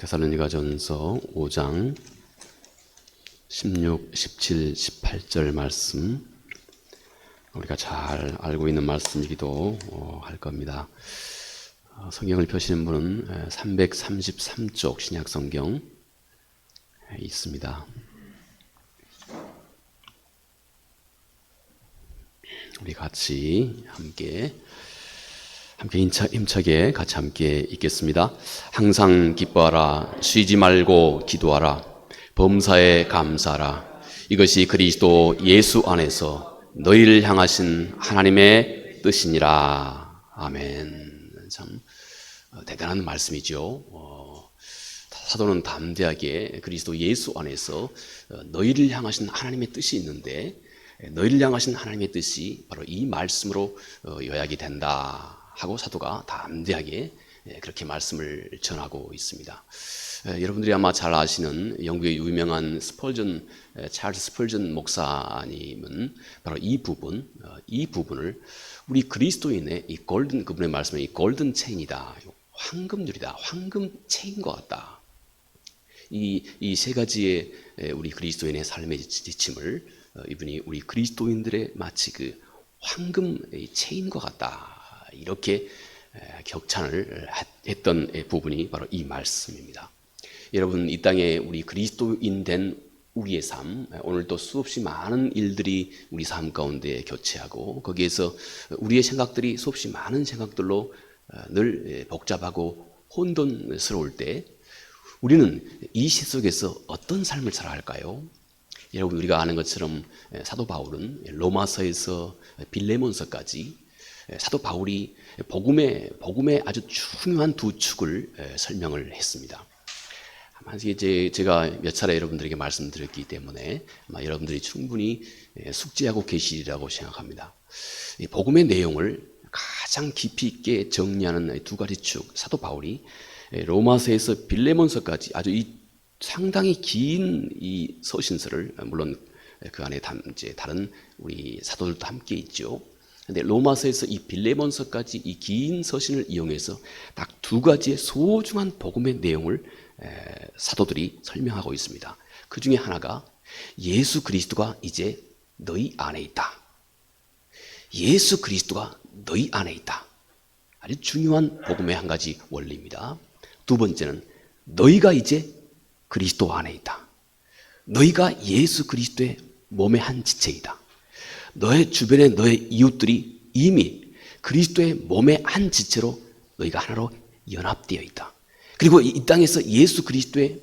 데살로니가전서 5장 16, 17, 18절 말씀, 우리가 잘 알고 있는 말씀이기도 할 겁니다. 성경을 펴시는 분은 333쪽 신약성경 있습니다. 우리 같이 함께 힘차게 같이 함께 읽겠습니다. 항상 기뻐하라. 쉬지 말고 기도하라. 범사에 감사하라. 이것이 그리스도 예수 안에서 너희를 향하신 하나님의 뜻이니라. 아멘. 참 대단한 말씀이죠. 사도는 담대하게 그리스도 예수 안에서 너희를 향하신 하나님의 뜻이 있는데, 너희를 향하신 하나님의 뜻이 바로 이 말씀으로 요약이 된다 하고 사도가 담대하게 그렇게 말씀을 전하고 있습니다. 여러분들이 아마 잘 아시는 영국의 유명한 찰스 스펄전 목사님은 바로 이 부분을 우리 그리스도인의 이 그분의 말씀은 이 골든 체인이다, 황금줄이다, 황금 체인과 같다. 이 세 가지의 우리 그리스도인의 삶의 지침을 이분이 우리 그리스도인들의 마치 그 황금 체인과 같다, 이렇게 격찬을 했던 부분이 바로 이 말씀입니다. 여러분, 이 땅에 우리 그리스도인 된 우리의 삶, 오늘도 수없이 많은 일들이 우리 삶 가운데 교체하고, 거기에서 우리의 생각들이 수없이 많은 생각들로 늘 복잡하고 혼돈스러울 때 우리는 이 시 속에서 어떤 삶을 살아야 할까요? 여러분, 우리가 아는 것처럼 사도 바울은 로마서에서 빌레몬서까지 사도 바울이 복음의 아주 중요한 두 축을 설명을 했습니다. 아마 제가 몇 차례 여러분들에게 말씀드렸기 때문에 아마 여러분들이 충분히 숙지하고 계시리라고 생각합니다. 이 복음의 내용을 가장 깊이 있게 정리하는 두 가지 축, 사도 바울이 로마서에서 빌레몬서까지 아주 상당히 긴 이 서신서를, 물론 그 안에 다른 우리 사도들도 함께 있죠. 근데 로마서에서 이 빌레몬서까지 이 긴 서신을 이용해서 딱 두 가지의 소중한 복음의 내용을 사도들이 설명하고 있습니다. 그 중에 하나가 예수 그리스도가 이제 너희 안에 있다. 예수 그리스도가 너희 안에 있다. 아주 중요한 복음의 한 가지 원리입니다. 두 번째는 너희가 이제 그리스도 안에 있다. 너희가 예수 그리스도의 몸의 한 지체이다. 너의 주변에 너의 이웃들이 이미 그리스도의 몸의 한 지체로 너희가 하나로 연합되어 있다. 그리고 이 땅에서 예수 그리스도의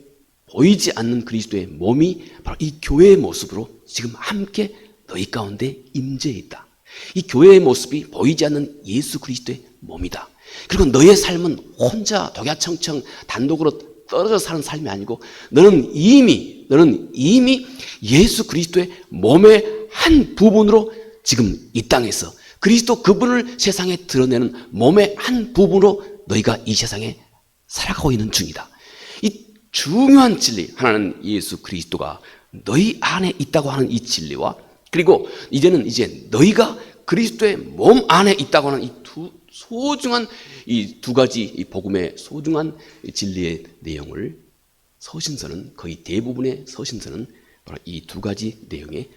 보이지 않는 그리스도의 몸이 바로 이 교회의 모습으로 지금 함께 너희 가운데 임재해 있다. 이 교회의 모습이 보이지 않는 예수 그리스도의 몸이다. 그리고 너의 삶은 혼자 독야청청 단독으로 떨어져 사는 삶이 아니고 너는 이미 예수 그리스도의 몸의 한 부분으로 지금 이 땅에서 그리스도 그분을 세상에 드러내는 몸의 한 부분으로 너희가 이 세상에 살아가고 있는 중이다. 이 중요한 진리, 하나는 예수 그리스도가 너희 안에 있다고 하는 이 진리와, 그리고 이제 너희가 그리스도의 몸 안에 있다고 하는 이 두 가지 이 복음의 소중한 진리의 내용을 서신서는, 거의 대부분의 서신서는 바로 이 두 가지 내용에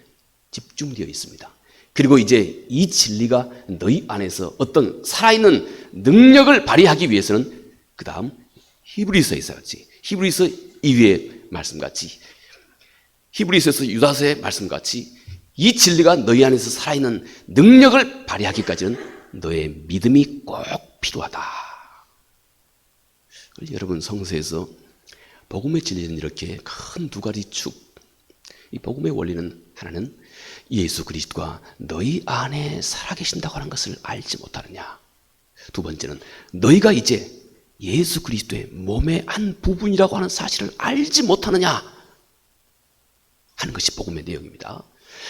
집중되어 있습니다. 그리고 이제 이 진리가 너희 안에서 어떤 살아있는 능력을 발휘하기 위해서는 그 다음 히브리서에서 같이, 히브리서 2회의 말씀같이, 히브리서에서 유다서의 말씀같이 이 진리가 너희 안에서 살아있는 능력을 발휘하기까지는 너의 믿음이 꼭 필요하다. 여러분, 성서에서 복음의 진리는 이렇게 큰 두 가지 축, 이 복음의 원리는 하나는 예수 그리스도가 너희 안에 살아계신다고 하는 것을 알지 못하느냐. 두 번째는 너희가 이제 예수 그리스도의 몸의 한 부분이라고 하는 사실을 알지 못하느냐 하는 것이 복음의 내용입니다.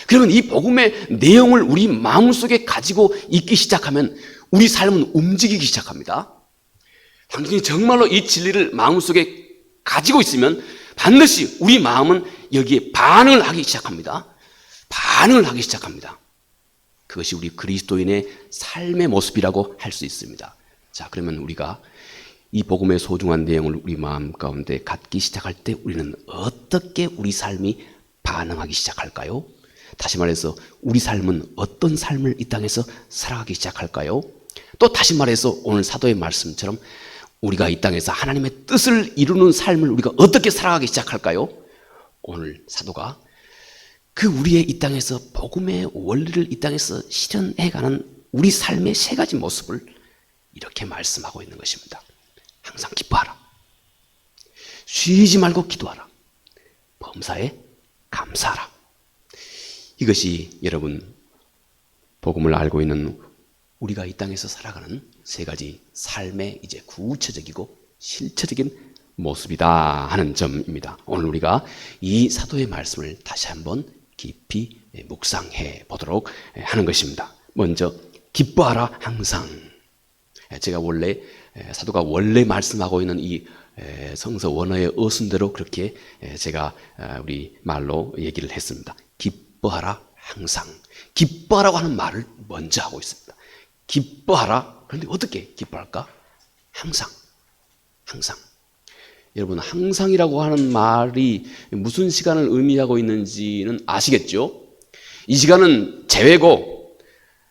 그러면 이 복음의 내용을 우리 마음속에 가지고 있기 시작하면 우리 삶은 움직이기 시작합니다. 당신이 정말로 이 진리를 마음속에 가지고 있으면 반드시 우리 마음은 여기에 반응을 하기 시작합니다. 그것이 우리 그리스도인의 삶의 모습이라고 할 수 있습니다. 자, 그러면 우리가 이 복음의 소중한 내용을 우리 마음 가운데 갖기 시작할 때 우리는 어떻게 우리 삶이 반응하기 시작할까요? 다시 말해서 우리 삶은 어떤 삶을 이 땅에서 살아가기 시작할까요? 또 다시 말해서 오늘 사도의 말씀처럼 우리가 이 땅에서 하나님의 뜻을 이루는 삶을 우리가 어떻게 살아가기 시작할까요? 오늘 사도가 그 우리의 이 땅에서 복음의 원리를 이 땅에서 실현해가는 우리 삶의 세 가지 모습을 이렇게 말씀하고 있는 것입니다. 항상 기뻐하라. 쉬지 말고 기도하라. 범사에 감사하라. 이것이 여러분 복음을 알고 있는 우리가 이 땅에서 살아가는 세 가지 삶의 이제 구체적이고 실체적인 모습이다 하는 점입니다. 오늘 우리가 이 사도의 말씀을 다시 한번 깊이 묵상해 보도록 하는 것입니다. 먼저 기뻐하라 항상. 제가 원래 사도가 원래 말씀하고 있는 이 성서 원어의 어순대로 그렇게 제가 우리 말로 얘기를 했습니다. 기뻐하라 항상. 기뻐하라고 하는 말을 먼저 하고 있습니다. 기뻐하라. 그런데 어떻게 기뻐할까? 항상. 항상. 여러분 항상이라고 하는 말이 무슨 시간을 의미하고 있는지는 아시겠죠? 이 시간은 재회고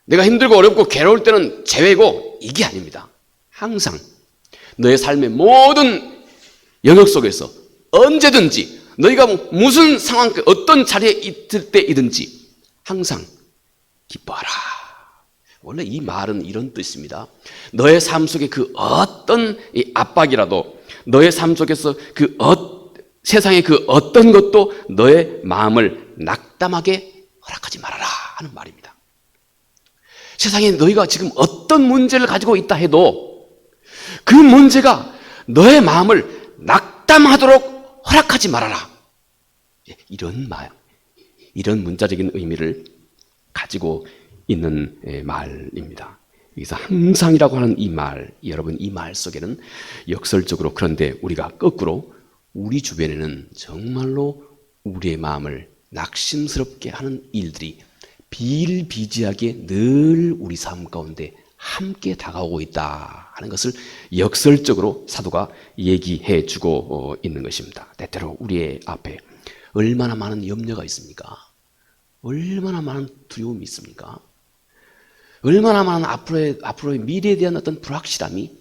내가 힘들고 어렵고 괴로울 때는 재회고 이게 아닙니다. 항상 너의 삶의 모든 영역 속에서 언제든지 너희가 무슨 상황 어떤 자리에 있을 때이든지 항상 기뻐하라. 원래 이 말은 이런 뜻입니다. 너의 삶 속에 그 어떤 압박이라도 너의 삶 속에서 세상의 그 어떤 것도 너의 마음을 낙담하게 허락하지 말아라 하는 말입니다. 세상에 너희가 지금 어떤 문제를 가지고 있다 해도 그 문제가 너의 마음을 낙담하도록 허락하지 말아라. 이런 문자적인 의미를 가지고 있는 말입니다. 여기서 항상이라고 하는 이 말, 여러분 이 말 속에는 역설적으로 그런데 우리가 거꾸로 우리 주변에는 정말로 우리의 마음을 낙심스럽게 하는 일들이 비일비재하게 늘 우리 삶 가운데 함께 다가오고 있다 하는 것을 역설적으로 사도가 얘기해 주고 있는 것입니다. 때때로 우리의 앞에 얼마나 많은 염려가 있습니까? 얼마나 많은 두려움이 있습니까? 얼마나 많은 앞으로의 미래에 대한 어떤 불확실함이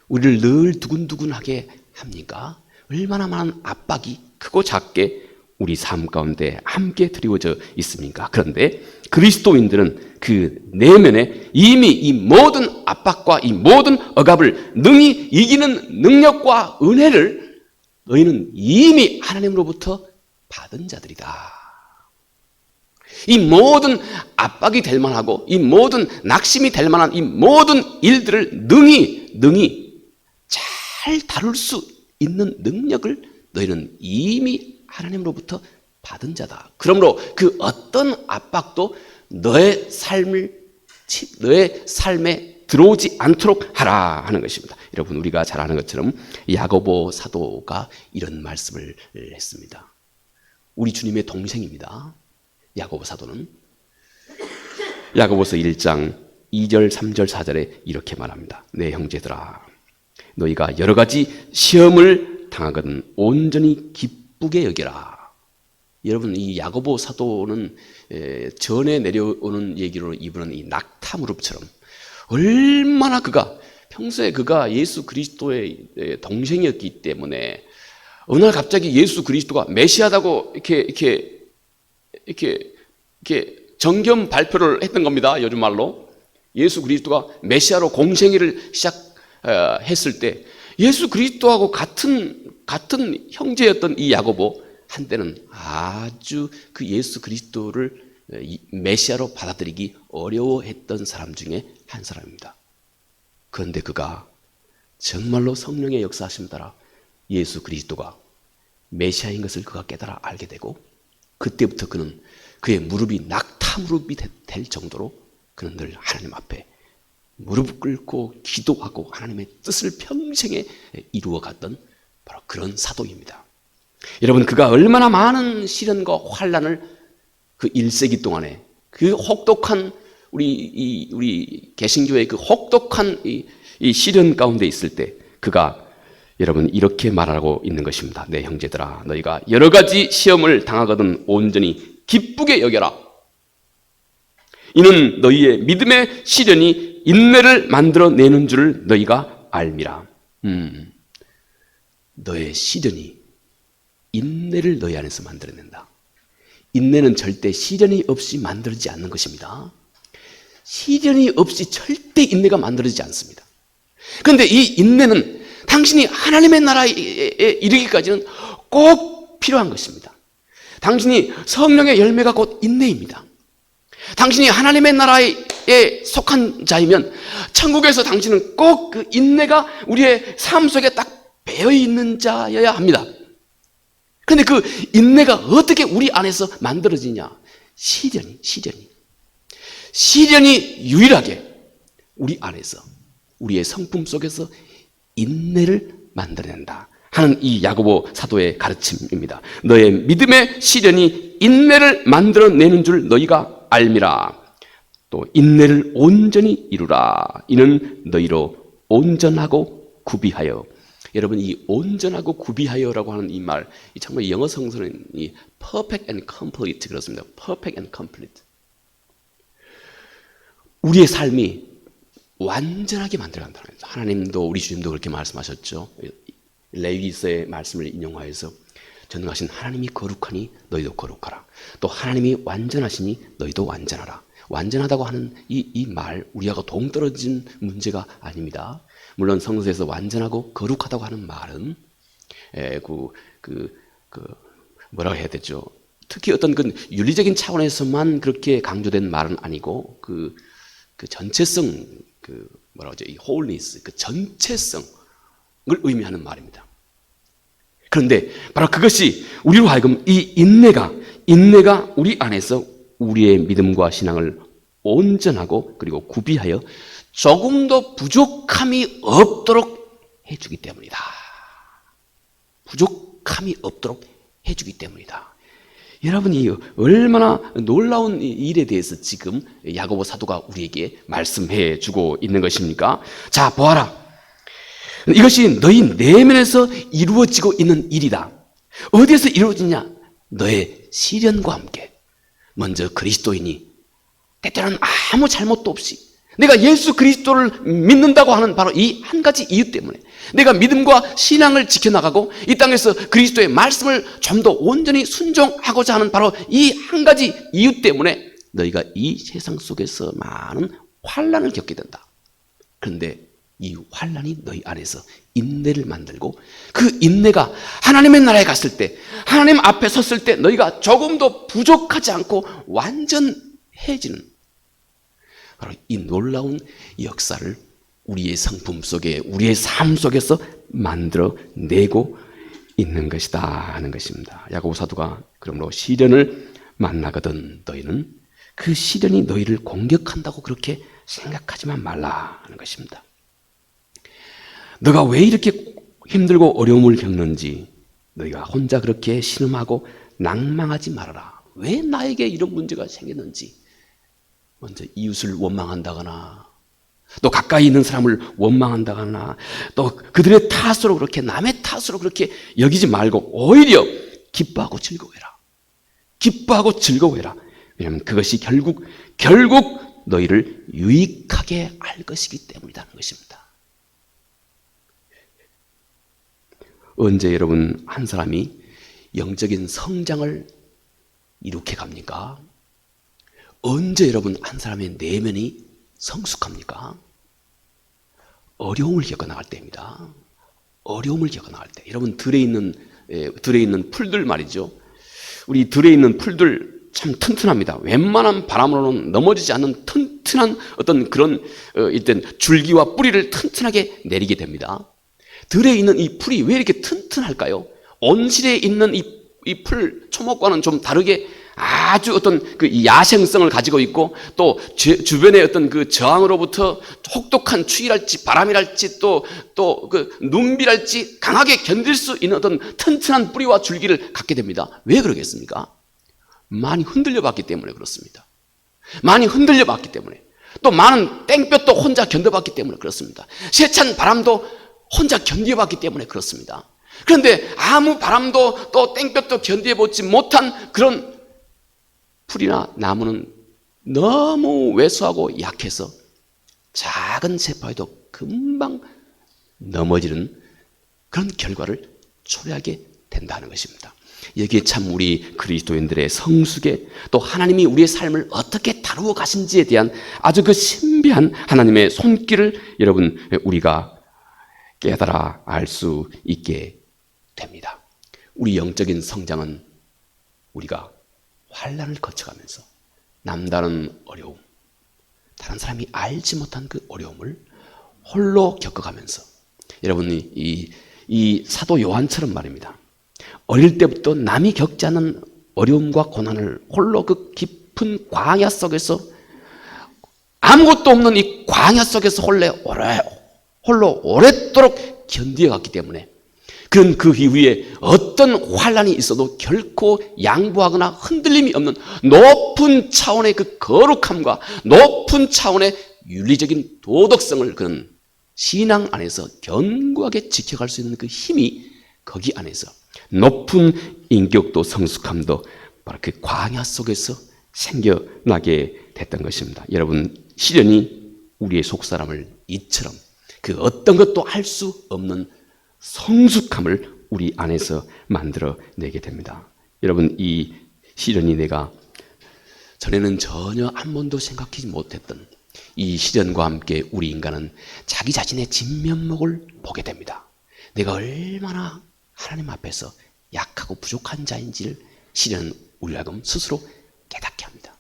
우리를 늘 두근두근하게 합니까? 얼마나 많은 압박이 크고 작게 우리 삶 가운데 함께 드리워져 있습니까? 그런데 그리스도인들은 그 내면에 이미 이 모든 압박과 이 모든 억압을 능히 이기는 능력과 은혜를 너희는 이미 하나님으로부터 받은 자들이다. 이 모든 압박이 될 만하고 이 모든 낙심이 될 만한 이 모든 일들을 능히 잘 다룰 수 있는 능력을 너희는 이미 하나님으로부터 받은 자다. 그러므로 그 어떤 압박도 너의 삶에 들어오지 않도록 하라 하는 것입니다. 여러분 우리가 잘 아는 것처럼 야고보 사도가 이런 말씀을 했습니다. 우리 주님의 동생입니다. 야고보 사도는 야고보서 1장 2절 3절 4절에 이렇게 말합니다. 내 형제들아 너희가 여러 가지 시험을 당하거든 온전히 기쁘게 여겨라. 여러분 이 야고보 사도는 전에 내려오는 얘기로 이분은 이 낙타무릎처럼 얼마나 평소에 그가 예수 그리스도의 동생이었기 때문에 어느 날 갑자기 예수 그리스도가 메시아다고 이렇게 정견 발표를 했던 겁니다. 요즘 말로 예수 그리스도가 메시아로 공생애를 시작했을 때 예수 그리스도하고 같은 형제였던 이 야고보 한때는 아주 그 예수 그리스도를 메시아로 받아들이기 어려워했던 사람 중에 한 사람입니다. 그런데 그가 정말로 성령의 역사하심 따라 예수 그리스도가 메시아인 것을 그가 깨달아 알게 되고 그때부터 그는 그의 무릎이 낙타 무릎이 될 정도로 그는 늘 하나님 앞에 무릎 꿇고 기도하고 하나님의 뜻을 평생에 이루어갔던 바로 그런 사도입니다. 여러분 그가 얼마나 많은 시련과 환난을 그 1세기 동안에 그 혹독한 우리 개신교의 그 혹독한 이 시련 가운데 있을 때 그가 여러분 이렇게 말하고 있는 것입니다. 내 형제들아, 너희가 여러 가지 시험을 당하거든 온전히 기쁘게 여겨라. 이는 너희의 믿음의 시련이 인내를 만들어내는 줄 너희가 알미라. 너의 시련이 인내를 너희 안에서 만들어낸다. 인내는 절대 시련이 없이 만들어지지 않는 것입니다. 시련이 없이 절대 인내가 만들어지지 않습니다. 그런데 이 인내는 당신이 하나님의 나라에 이르기까지는 꼭 필요한 것입니다. 당신이 성령의 열매가 곧 인내입니다. 당신이 하나님의 나라에 속한 자이면 천국에서 당신은 꼭 그 인내가 우리의 삶 속에 딱 배어 있는 자여야 합니다. 그런데 그 인내가 어떻게 우리 안에서 만들어지냐? 시련이 유일하게 우리 안에서, 우리의 성품 속에서 인내를 만들어낸다 하는 이 야고보 사도의 가르침입니다. 너의 믿음의 시련이 인내를 만들어내는 줄 너희가 알미라. 또 인내를 온전히 이루라. 이는 너희로 온전하고 구비하여. 여러분, 이 온전하고 구비하여라고 하는 이 말, 정말 영어 성서는 이 perfect and complete 그렇습니다. perfect and complete. 우리의 삶이 완전하게 만들어간다는 거예요. 하나님도 우리 주님도 그렇게 말씀하셨죠. 레위기서의 말씀을 인용하여서 전능하신 하나님이 거룩하니 너희도 거룩하라. 또 하나님이 완전하시니 너희도 완전하라. 완전하다고 하는 이 말, 우리하고 동떨어진 문제가 아닙니다. 물론 성서에서 완전하고 거룩하다고 하는 말은 뭐라고 해야 되죠? 특히 어떤 그 윤리적인 차원에서만 그렇게 강조된 말은 아니고 그 전체성, 이 wholeness, 그 전체성을 의미하는 말입니다. 그런데 바로 그것이 우리로 하여금 이 인내가 우리 안에서 우리의 믿음과 신앙을 온전하고 그리고 구비하여 조금도 부족함이 없도록 해주기 때문이다. 부족함이 없도록 해주기 때문이다. 여러분이 얼마나 놀라운 일에 대해서 지금 야고보 사도가 우리에게 말씀해 주고 있는 것입니까? 자, 보아라. 이것이 너희 내면에서 이루어지고 있는 일이다. 어디에서 이루어지냐? 너의 시련과 함께. 먼저 그리스도인이 때때로는 아무 잘못도 없이 내가 예수 그리스도를 믿는다고 하는 바로 이 한 가지 이유 때문에, 내가 믿음과 신앙을 지켜나가고 이 땅에서 그리스도의 말씀을 좀 더 온전히 순종하고자 하는 바로 이 한 가지 이유 때문에 너희가 이 세상 속에서 많은 환난을 겪게 된다. 그런데 이 환난이 너희 안에서 인내를 만들고, 그 인내가 하나님의 나라에 갔을 때, 하나님 앞에 섰을 때 너희가 조금도 부족하지 않고 완전해지는 바로 이 놀라운 역사를 우리의 성품 속에, 우리의 삶 속에서 만들어내고 있는 것이다 하는 것입니다. 야고보 사도가 그러므로 시련을 만나거든 너희는 그 시련이 너희를 공격한다고 그렇게 생각하지만 말라 하는 것입니다. 너가 왜 이렇게 힘들고 어려움을 겪는지 너희가 혼자 그렇게 신음하고 낭망하지 말아라. 왜 나에게 이런 문제가 생겼는지 먼저 이웃을 원망한다거나 또 가까이 있는 사람을 원망한다거나 또 그들의 탓으로 그렇게, 남의 탓으로 그렇게 여기지 말고 오히려 기뻐하고 즐거워해라. 기뻐하고 즐거워해라. 왜냐하면 그것이 결국 너희를 유익하게 할 것이기 때문이라는 것입니다. 언제 여러분 한 사람이 영적인 성장을 이룩해 갑니까? 언제 여러분 한 사람의 내면이 성숙합니까? 어려움을 겪어나갈 때입니다. 어려움을 겪어나갈 때. 여러분 들에 있는 풀들 말이죠. 우리 들에 있는 풀들 참 튼튼합니다. 웬만한 바람으로는 넘어지지 않는 튼튼한 어떤 그런 일단 줄기와 뿌리를 튼튼하게 내리게 됩니다. 들에 있는 이 풀이 왜 이렇게 튼튼할까요? 온실에 있는 이 풀 초목과는 좀 다르게 아주 어떤 그 야생성을 가지고 있고, 또 주변의 어떤 그 저항으로부터 혹독한 추위랄지 바람이랄지 또 그 눈비랄지 강하게 견딜 수 있는 어떤 튼튼한 뿌리와 줄기를 갖게 됩니다. 왜 그러겠습니까? 많이 흔들려 봤기 때문에 그렇습니다. 많이 흔들려 봤기 때문에, 또 많은 땡볕도 혼자 견뎌봤기 때문에 그렇습니다. 세찬 바람도 혼자 견뎌봤기 때문에 그렇습니다. 그런데 아무 바람도 또 땡볕도 견뎌보지 못한 그런 풀이나 나무는 너무 왜소하고 약해서 작은 세포에도 금방 넘어지는 그런 결과를 초래하게 된다는 것입니다. 여기에 참 우리 그리스도인들의 성숙에 또 하나님이 우리의 삶을 어떻게 다루어 가신지에 대한 아주 그 신비한 하나님의 손길을 여러분 우리가 깨달아 알 수 있게 됩니다. 우리 영적인 성장은 우리가 환난을 거쳐가면서 남다른 어려움, 다른 사람이 알지 못한 그 어려움을 홀로 겪어가면서 여러분이 이 사도 요한처럼 말입니다. 어릴 때부터 남이 겪지 않은 어려움과 고난을 홀로 그 깊은 광야 속에서 아무것도 없는 이 광야 속에서 홀로 오랫도록 견디어갔기 때문에 그는 그 이후에 어떤 환난이 있어도 결코 양보하거나 흔들림이 없는 높은 차원의 그 거룩함과 높은 차원의 윤리적인 도덕성을 그는 신앙 안에서 견고하게 지켜갈 수 있는 그 힘이 거기 안에서 높은 인격도 성숙함도 바로 그 광야 속에서 생겨나게 됐던 것입니다. 여러분, 시련이 우리의 속사람을 이처럼 그 어떤 것도 할 수 없는 성숙함을 우리 안에서 만들어내게 됩니다. 여러분, 이 시련이 내가 전에는 전혀 한 번도 생각하지 못했던 이 시련과 함께 우리 인간은 자기 자신의 진면목을 보게 됩니다. 내가 얼마나 하나님 앞에서 약하고 부족한 자인지를 시련은 우리를 하여금 스스로 깨닫게 합니다.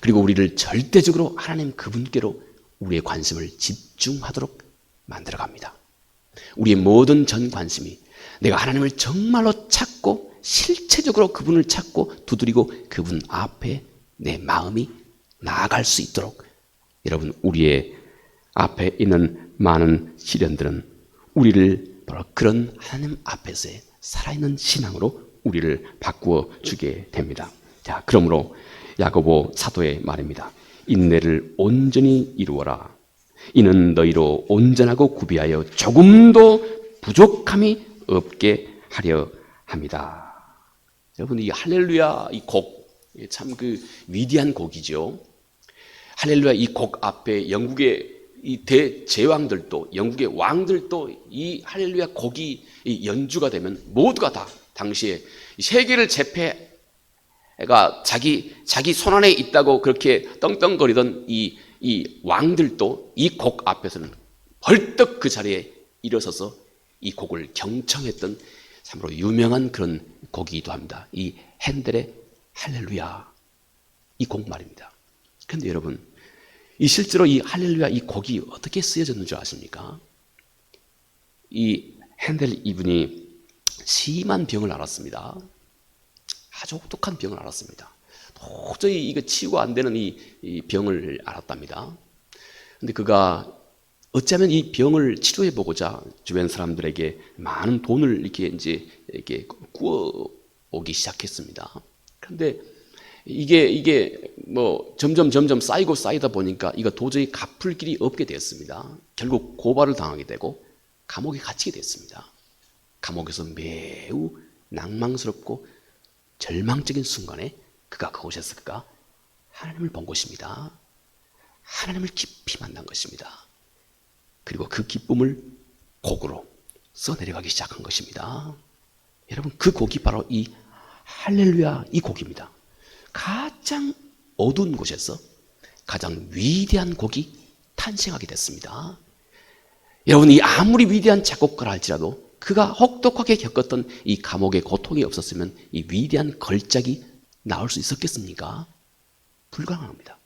그리고 우리를 절대적으로 하나님 그분께로 우리의 관심을 집중하도록 만들어갑니다. 우리의 모든 전 관심이 내가 하나님을 정말로 찾고 실체적으로 그분을 찾고 두드리고 그분 앞에 내 마음이 나아갈 수 있도록 여러분 우리의 앞에 있는 많은 시련들은 우리를 바로 그런 하나님 앞에서의 살아있는 신앙으로 우리를 바꾸어 주게 됩니다. 자, 그러므로 야고보 사도의 말입니다. 인내를 온전히 이루어라. 이는 너희로 온전하고 구비하여 조금도 부족함이 없게 하려 함이다. 여러분, 이 할렐루야 이 곡, 참 그 위대한 곡이죠. 할렐루야 이 곡 앞에 영국의 이 대제왕들도 영국의 왕들도 이 할렐루야 곡이 이 연주가 되면 모두가 다 당시에 세계를 제패가 자기 손안에 있다고 그렇게 떵떵거리던 이 왕들도 이 곡 앞에서는 벌떡 그 자리에 일어서서 이 곡을 경청했던 참으로 유명한 그런 곡이기도 합니다. 이 핸델의 할렐루야 이 곡 말입니다. 그런데 여러분, 이 실제로 이 할렐루야 이 곡이 어떻게 쓰여졌는 줄 아십니까? 이 핸델 이분이 심한 병을 앓았습니다. 아주 혹독한 병을 앓았습니다. 도저히 이거 치유가 안 되는 이 병을 앓았답니다. 근데 그가 어쩌면 이 병을 치료해 보고자 주변 사람들에게 많은 돈을 이렇게 구워 오기 시작했습니다. 그런데 이게 뭐 점점 쌓이다 보니까 이거 도저히 갚을 길이 없게 되었습니다. 결국 고발을 당하게 되고 감옥에 갇히게 됐습니다. 감옥에서 매우 낭망스럽고 절망적인 순간에 그가 그곳에서 하나님을 본 것입니다. 하나님을 깊이 만난 것입니다. 그리고 그 기쁨을 곡으로 써내려가기 시작한 것입니다. 여러분, 그 곡이 바로 이 할렐루야 이 곡입니다. 가장 어두운 곳에서 가장 위대한 곡이 탄생하게 됐습니다. 여러분이 아무리 위대한 작곡가라 할지라도 그가 혹독하게 겪었던 이 감옥의 고통이 없었으면 이 위대한 걸작이 나올 수 있었겠습니까? 불가능합니다.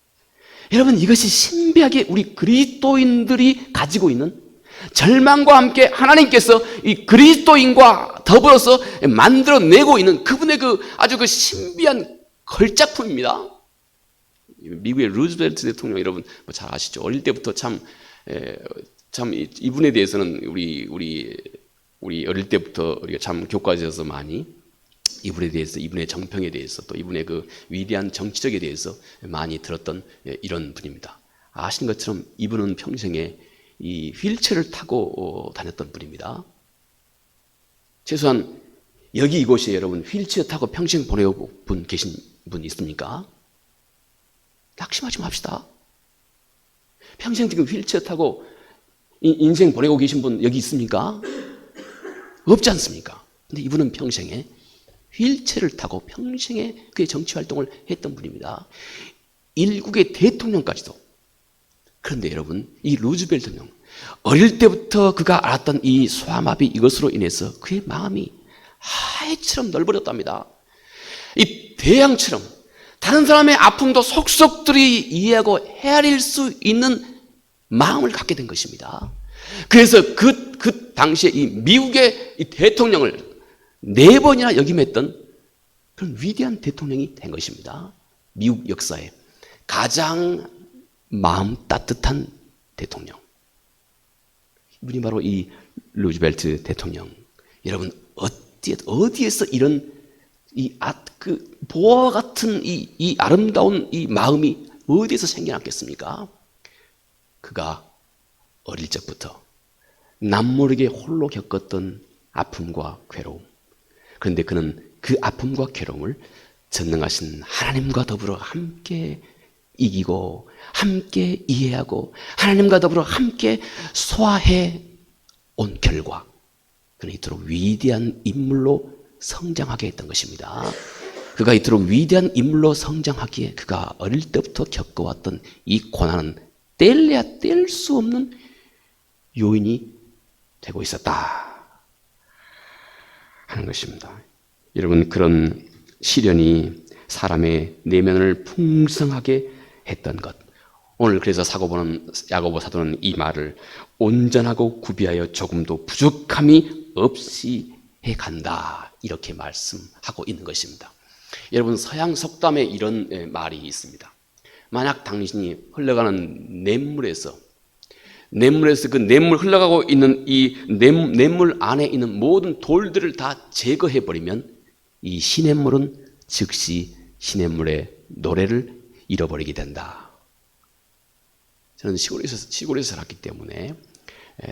여러분, 이것이 신비하게 우리 그리스도인들이 가지고 있는 절망과 함께 하나님께서 이 그리스도인과 더불어서 만들어내고 있는 그분의 아주 그 신비한 걸작품입니다. 미국의 루즈벨트 대통령 여러분 잘 아시죠? 어릴 때부터 참 이분에 대해서는 우리 어릴 때부터 우리가 참 교과서에서 많이 이분에 대해서, 이분의 정평에 대해서, 또 이분의 그 위대한 정치적에 대해서 많이 들었던 이런 분입니다. 아시는 것처럼 이분은 평생에 이 휠체어를 타고 다녔던 분입니다. 최소한 여기 이곳에 여러분 휠체어 타고 평생 보내고 계신 분 있습니까? 낙심하지 맙시다. 평생 지금 휠체어 타고 인생 보내고 계신 분 여기 있습니까? 없지 않습니까? 근데 이분은 평생에 휠체어를 타고 평생에 그의 정치 활동을 했던 분입니다. 일국의 대통령까지도. 그런데 여러분, 이 루즈벨트 대통령, 어릴 때부터 그가 알았던 이 소아마비 이것으로 인해서 그의 마음이 하해처럼 넓어졌답니다. 이 대양처럼 다른 사람의 아픔도 속속들이 이해하고 헤아릴 수 있는 마음을 갖게 된 것입니다. 그래서 그 당시에 이 미국의 이 대통령을 4번이나 역임했던 그런 위대한 대통령이 된 것입니다. 미국 역사에 가장 마음 따뜻한 대통령. 이분이 바로 이 루즈벨트 대통령. 여러분, 어디에서 이런 보아와 같은 이 아름다운 이 마음이 어디에서 생겨났겠습니까? 그가 어릴 적부터 남모르게 홀로 겪었던 아픔과 괴로움. 그런데 그는 그 아픔과 괴로움을 전능하신 하나님과 더불어 함께 이기고 함께 이해하고 하나님과 더불어 함께 소화해 온 결과 그는 이토록 위대한 인물로 성장하게 했던 것입니다. 그가 이토록 위대한 인물로 성장하기에 그가 어릴 때부터 겪어왔던 이 고난은 뗄래야 뗄 수 없는 요인이 되고 있었다 하는 것입니다. 여러분, 그런 시련이 사람의 내면을 풍성하게 했던 것. 오늘 그래서 야고보 사도는 이 말을 온전하고 구비하여 조금도 부족함이 없이 해간다 이렇게 말씀하고 있는 것입니다. 여러분, 서양 속담에 이런 말이 있습니다. 만약 당신이 흘러가는 냇물에서 그 냇물 흘러가고 있는 이 냇물 안에 있는 모든 돌들을 다 제거해버리면 이 시냇물은 즉시 시냇물의 노래를 잃어버리게 된다. 저는 시골에서 살았기 때문에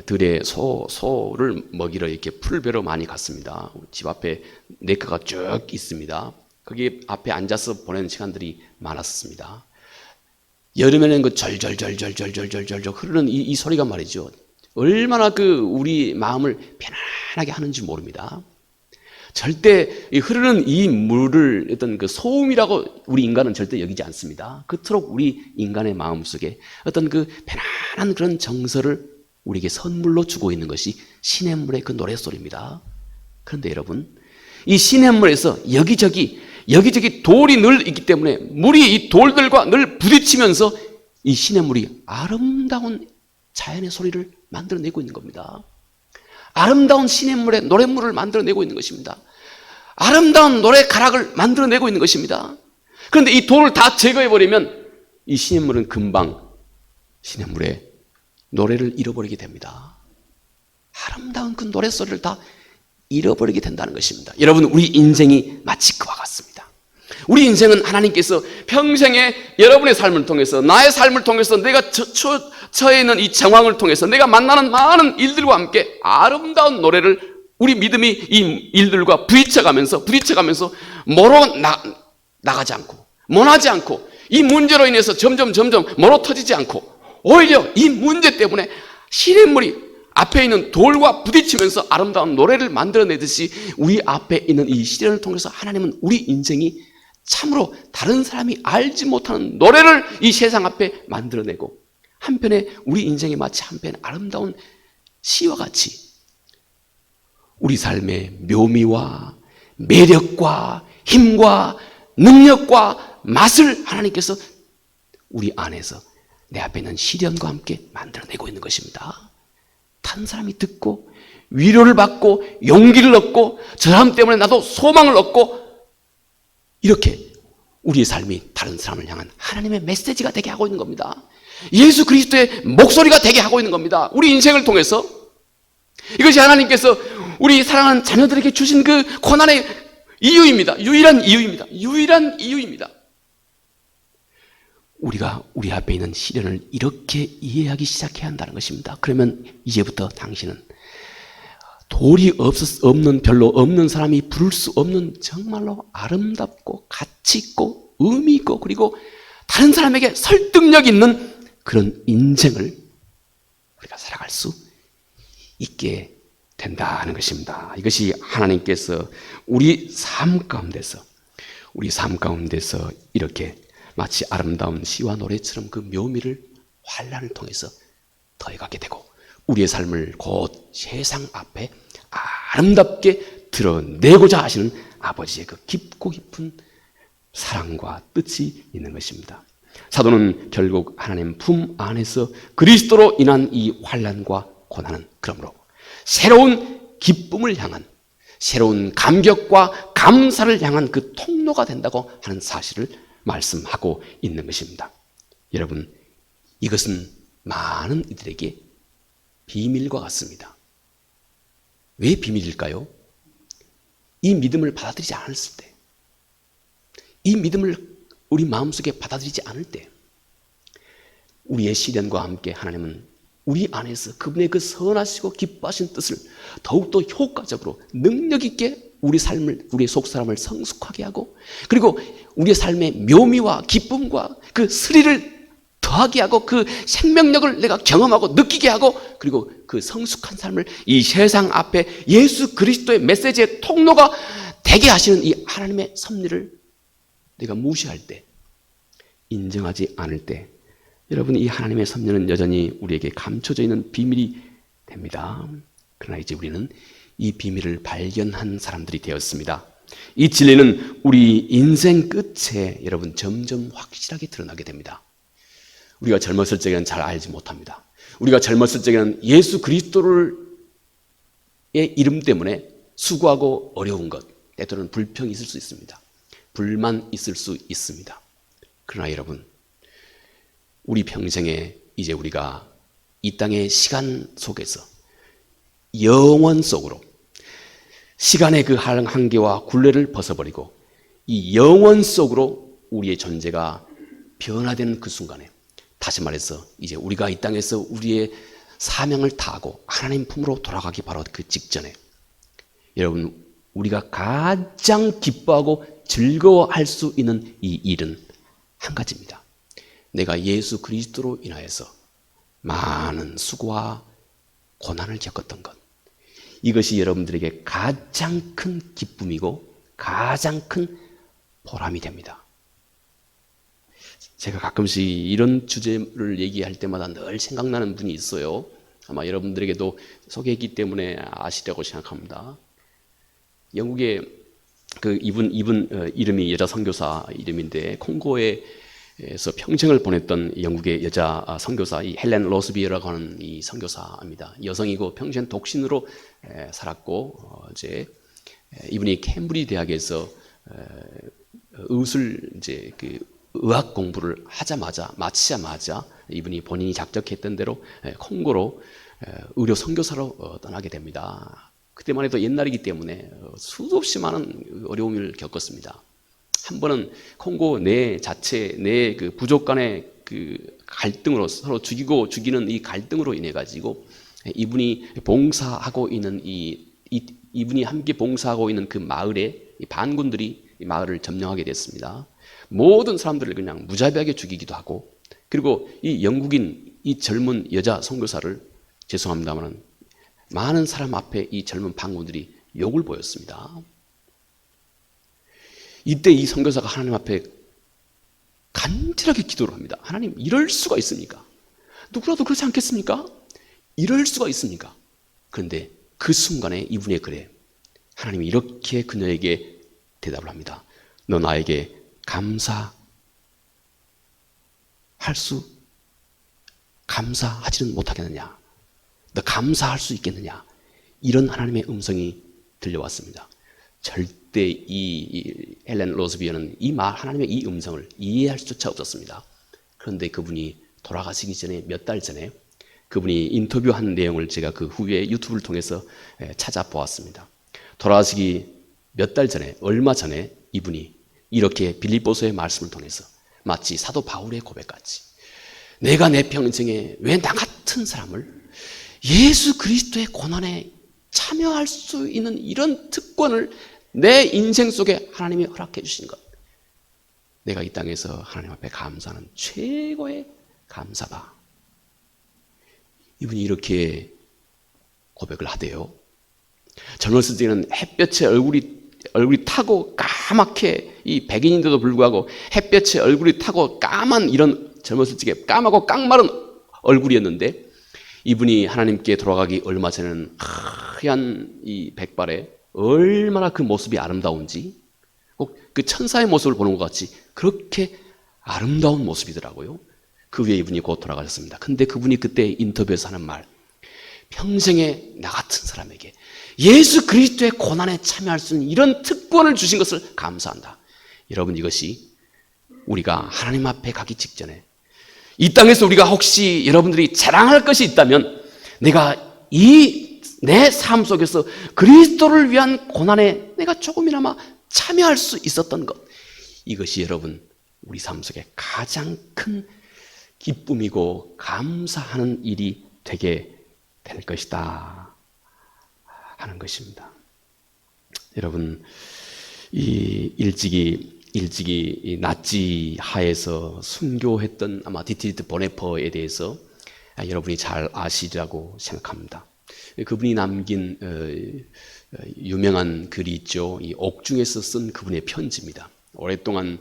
들에 소를 먹이러 이렇게 풀배로 많이 갔습니다. 집 앞에 네카가 쭉 있습니다. 거기 앞에 앉아서 보내는 시간들이 많았습니다. 여름에는 그 절절절절절절절절 흐르는 이 소리가 말이죠. 얼마나 우리 마음을 편안하게 하는지 모릅니다. 절대 흐르는 이 물을 어떤 그 소음이라고 우리 인간은 절대 여기지 않습니다. 그토록 우리 인간의 마음 속에 어떤 그 편안한 그런 정서를 우리에게 선물로 주고 있는 것이 시냇물의 그 노랫소리입니다. 그런데 여러분, 이 시냇물에서 여기저기 돌이 늘 있기 때문에 물이 이 돌들과 늘 부딪히면서 이 시냇물이 아름다운 자연의 소리를 만들어내고 있는 겁니다. 아름다운 시냇물의 노랫물을 만들어내고 있는 것입니다. 아름다운 노래 가락을 만들어내고 있는 것입니다. 그런데 이 돌을 다 제거해버리면 이 시냇물은 금방 시냇물의 노래를 잃어버리게 됩니다. 아름다운 그 노랫소리를 다 잃어버리게 된다는 것입니다. 여러분, 우리 인생이 마치 그와 같습니다. 우리 인생은 하나님께서 평생에 여러분의 삶을 통해서, 나의 삶을 통해서, 내가 처해 있는 이 정황을 통해서, 내가 만나는 많은 일들과 함께 아름다운 노래를 우리 믿음이 이 일들과 부딪혀가면서 멀어 나가지 않고, 모나지 않고, 이 문제로 인해서 점점 멀어 터지지 않고, 오히려 이 문제 때문에 시냇물이 앞에 있는 돌과 부딪히면서 아름다운 노래를 만들어내듯이 우리 앞에 있는 이 시련을 통해서 하나님은 우리 인생이 참으로 다른 사람이 알지 못하는 노래를 이 세상 앞에 만들어내고, 한편에 우리 인생이 마치 한편 아름다운 시와 같이 우리 삶의 묘미와 매력과 힘과 능력과 맛을 하나님께서 우리 안에서 내 앞에 있는 시련과 함께 만들어내고 있는 것입니다. 다른 사람이 듣고 위로를 받고 용기를 얻고 저 사람 때문에 나도 소망을 얻고, 이렇게 우리의 삶이 다른 사람을 향한 하나님의 메시지가 되게 하고 있는 겁니다. 예수 그리스도의 목소리가 되게 하고 있는 겁니다. 우리 인생을 통해서. 이것이 하나님께서 우리 사랑하는 자녀들에게 주신 그 고난의 이유입니다. 유일한 이유입니다. 우리가 우리 앞에 있는 시련을 이렇게 이해하기 시작해야 한다는 것입니다. 그러면 이제부터 당신은 돌이 없는, 별로 없는 사람이 부를 수 없는 정말로 아름답고 가치 있고 의미 있고 그리고 다른 사람에게 설득력 있는 그런 인생을 우리가 살아갈 수 있게 된다는 것입니다. 이것이 하나님께서 우리 삶 가운데서 이렇게 마치 아름다운 시와 노래처럼 그 묘미를 환난을 통해서 더해가게 되고 우리의 삶을 곧 세상 앞에 아름답게 드러내고자 하시는 아버지의 그 깊고 깊은 사랑과 뜻이 있는 것입니다. 사도는 결국 하나님 품 안에서 그리스도로 인한 이 환난과 고난은 그러므로 새로운 기쁨을 향한, 새로운 감격과 감사를 향한 그 통로가 된다고 하는 사실을 말씀하고 있는 것입니다. 여러분, 이것은 많은 이들에게 비밀과 같습니다. 왜 비밀일까요? 이 믿음을 받아들이지 않았을 때, 이 믿음을 우리 마음속에 받아들이지 않을 때, 우리의 시련과 함께 하나님은 우리 안에서 그분의 그 선하시고 기뻐하신 뜻을 더욱더 효과적으로 능력 있게 우리 삶을, 우리의 속사람을 성숙하게 하고, 그리고 우리의 삶의 묘미와 기쁨과 그 스릴을 더하게 하고, 그 생명력을 내가 경험하고 느끼게 하고, 그리고 그 성숙한 삶을 이 세상 앞에 예수 그리스도의 메시지의 통로가 되게 하시는 이 하나님의 섭리를 내가 무시할 때, 인정하지 않을 때, 여러분, 이 하나님의 섭리는 여전히 우리에게 감춰져 있는 비밀이 됩니다. 그러나 이제 우리는 이 비밀을 발견한 사람들이 되었습니다. 이 진리는 우리 인생 끝에 여러분 점점 확실하게 드러나게 됩니다. 우리가 젊었을 적에는 잘 알지 못합니다. 우리가 젊었을 적에는 예수 그리스도의 이름 때문에 수고하고 어려운 것, 때로는 불평이 있을 수 있습니다. 불만 있을 수 있습니다. 그러나 여러분, 우리 평생에 이제 우리가 이 땅의 시간 속에서 영원 속으로 시간의 그 한계와 굴레를 벗어버리고 이 영원 속으로 우리의 존재가 변화되는 그 순간에, 다시 말해서 이제 우리가 이 땅에서 우리의 사명을 다하고 하나님 품으로 돌아가기 바로 그 직전에, 여러분, 우리가 가장 기뻐하고 즐거워할 수 있는 이 일은 한 가지입니다. 내가 예수 그리스도로 인하여서 많은 수고와 고난을 겪었던 것, 이것이 여러분들에게 가장 큰 기쁨이고 가장 큰 보람이 됩니다. 제가 가끔씩 이런 주제를 얘기할 때마다 늘 생각나는 분이 있어요. 아마 여러분들에게도 소개했기 때문에 아시리라고 생각합니다. 영국의 이분 이름이 여자 선교사 이름인데, 콩고에서 평생을 보냈던 영국의 여자 선교사, 이 헬렌 로스비어라고 하는 이 선교사입니다. 여성이고 평생 독신으로 살았고, 이제 이분이 캠브리지 대학에서 의술 이제 의학 공부를 마치자마자 이분이 본인이 작정했던 대로 콩고로 의료 선교사로 떠나게 됩니다. 그때만 해도 옛날이기 때문에 수도 없이 많은 어려움을 겪었습니다. 한 번은 콩고 내 그 부족 간의 그 갈등으로, 서로 죽이는 이 갈등으로 인해 가지고 이분이 봉사하고 있는 이분이 함께 봉사하고 있는 그 마을에 이 반군들이 이 마을을 점령하게 됐습니다. 모든 사람들을 그냥 무자비하게 죽이기도 하고, 그리고 이 영국인 이 젊은 여자 선교사를, 죄송합니다만 많은 사람 앞에 이 젊은 반군들이 욕을 보였습니다. 이때 이 선교사가 하나님 앞에 간절하게 기도를 합니다. 하나님, 이럴 수가 있습니까? 누구라도 그렇지 않겠습니까? 이럴 수가 있습니까? 그런데 그 순간에 이분의 글에 하나님이 이렇게 그녀에게 대답을 합니다. 너 나에게 감사하지는 못하겠느냐? 너 감사할 수 있겠느냐? 이런 하나님의 음성이 들려왔습니다. 절대 이 헬렌 로스비어는 하나님의 이 음성을 이해할 수조차 없었습니다. 그런데 그분이 돌아가시기 전에 몇 달 전에 그분이 인터뷰한 내용을 제가 그 후에 유튜브를 통해서 찾아보았습니다. 돌아가시기 몇 달 전에, 얼마 전에 이분이 이렇게 빌립보서의 말씀을 통해서 마치 사도 바울의 고백같이 내가 내 평생에 왜 나 같은 사람을 예수 그리스도의 고난에 참여할 수 있는 이런 특권을 내 인생 속에 하나님이 허락해 주신 것, 내가 이 땅에서 하나님 앞에 감사하는 최고의 감사다. 이분이 이렇게 고백을 하대요. 젊었을 때는 햇볕에 얼굴이 타고 까맣게, 이 백인인데도 불구하고 햇볕에 얼굴이 타고 까만, 이런 젊었을 적에 까맣고 깡마른 얼굴이었는데, 이분이 하나님께 돌아가기 얼마 전에는 하얀 이 백발에 얼마나 그 모습이 아름다운지, 꼭 그 천사의 모습을 보는 것 같이 그렇게 아름다운 모습이더라고요. 그 후에 이분이 곧 돌아가셨습니다. 근데 그분이 그때 인터뷰에서 하는 말, 평생에 나 같은 사람에게 예수 그리스도의 고난에 참여할 수 있는 이런 특권을 주신 것을 감사한다. 여러분, 이것이 우리가 하나님 앞에 가기 직전에 이 땅에서 우리가 혹시 여러분들이 자랑할 것이 있다면, 내가 내 삶 속에서 그리스도를 위한 고난에 내가 조금이나마 참여할 수 있었던 것, 이것이 여러분 우리 삶 속에 가장 큰 기쁨이고 감사하는 일이 되게 될 것이다 하는 것입니다. 여러분, 이 일찍이 이 나치 하에서 순교했던 아마 디트리트 보네퍼에 대해서 여러분이 잘 아시리라고 생각합니다. 그분이 남긴 유명한 글이 있죠. 이 옥중에서 쓴 그분의 편지입니다. 오랫동안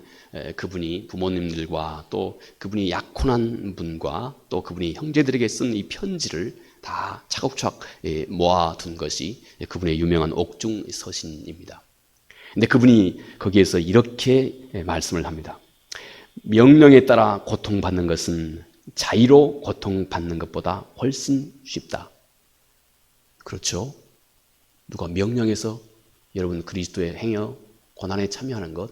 그분이 부모님들과 또 그분이 약혼한 분과 또 그분이 형제들에게 쓴 이 편지를 다 차곡차곡 모아둔 것이 그분의 유명한 옥중 서신입니다. 근데 그분이 거기에서 이렇게 말씀을 합니다. 명령에 따라 고통받는 것은 자의로 고통받는 것보다 훨씬 쉽다. 그렇죠? 누가 명령해서 여러분 그리스도의 행여 고난에 참여하는 것,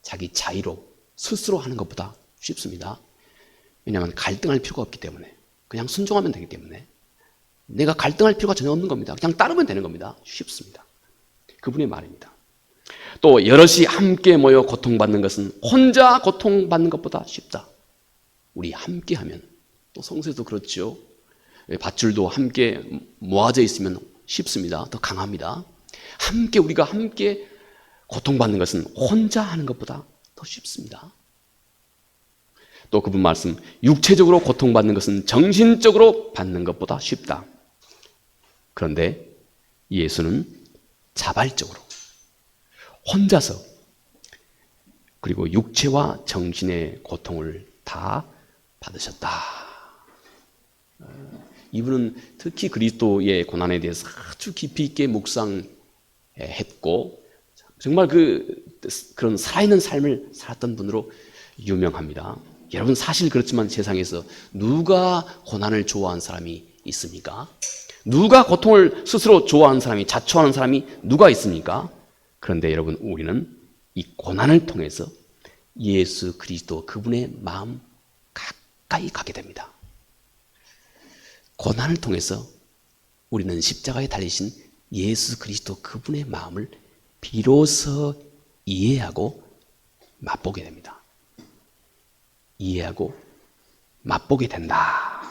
자기 자의로 스스로 하는 것보다 쉽습니다. 왜냐하면 갈등할 필요가 없기 때문에, 그냥 순종하면 되기 때문에, 내가 갈등할 필요가 전혀 없는 겁니다. 그냥 따르면 되는 겁니다. 쉽습니다. 그분의 말입니다. 또 여럿이 함께 모여 고통받는 것은 혼자 고통받는 것보다 쉽다. 우리 함께하면, 또 성서에도 그렇죠. 밧줄도 함께 모아져 있으면 쉽습니다. 더 강합니다. 우리가 함께 고통받는 것은 혼자 하는 것보다 더 쉽습니다. 또 그분 말씀, 육체적으로 고통받는 것은 정신적으로 받는 것보다 쉽다. 그런데 예수는 자발적으로 혼자서, 그리고 육체와 정신의 고통을 다 받으셨다. 이분은 특히 그리스도의 고난에 대해서 아주 깊이 있게 묵상했고, 정말 그런 살아있는 삶을 살았던 분으로 유명합니다. 여러분, 사실 그렇지만 세상에서 누가 고난을 좋아하는 사람이 있습니까? 누가 고통을 스스로 좋아하는 사람이, 자초하는 사람이 누가 있습니까? 그런데 여러분, 우리는 이 고난을 통해서 예수 그리스도 그분의 마음 가까이 가게 됩니다. 고난을 통해서 우리는 십자가에 달리신 예수 그리스도 그분의 마음을 비로소 이해하고 맛보게 됩니다. 이해하고 맛보게 된다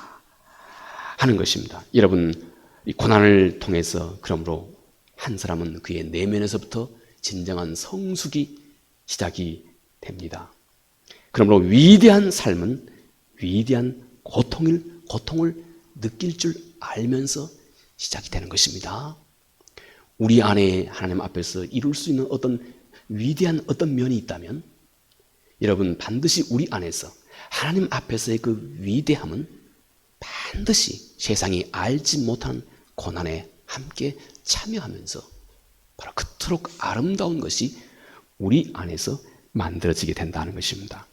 하는 것입니다. 여러분, 이 고난을 통해서 그러므로 한 사람은 그의 내면에서부터 진정한 성숙이 시작이 됩니다. 그러므로 위대한 삶은 위대한 고통을 느낄 줄 알면서 시작이 되는 것입니다. 우리 안에 하나님 앞에서 이룰 수 있는 어떤 위대한 어떤 면이 있다면, 여러분 반드시 우리 안에서 하나님 앞에서의 그 위대함은 반드시 세상이 알지 못한 고난에 함께 참여하면서 바로 그토록 아름다운 것이 우리 안에서 만들어지게 된다는 것입니다.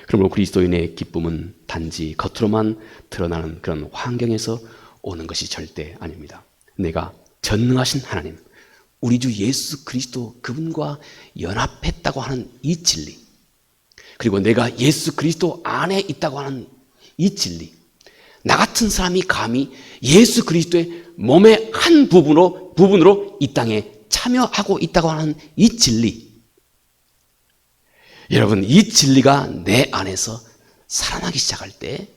그러므로 그리스도인의 기쁨은 단지 겉으로만 드러나는 그런 환경에서 오는 것이 절대 아닙니다. 내가 전능하신 하나님, 우리 주 예수 그리스도 그분과 연합했다고 하는 이 진리, 그리고 내가 예수 그리스도 안에 있다고 하는 이 진리, 나 같은 사람이 감히 예수 그리스도의 몸의 한 부분으로 이 땅에 참여하고 있다고 하는 이 진리, 여러분, 이 진리가 내 안에서 살아나기 시작할 때,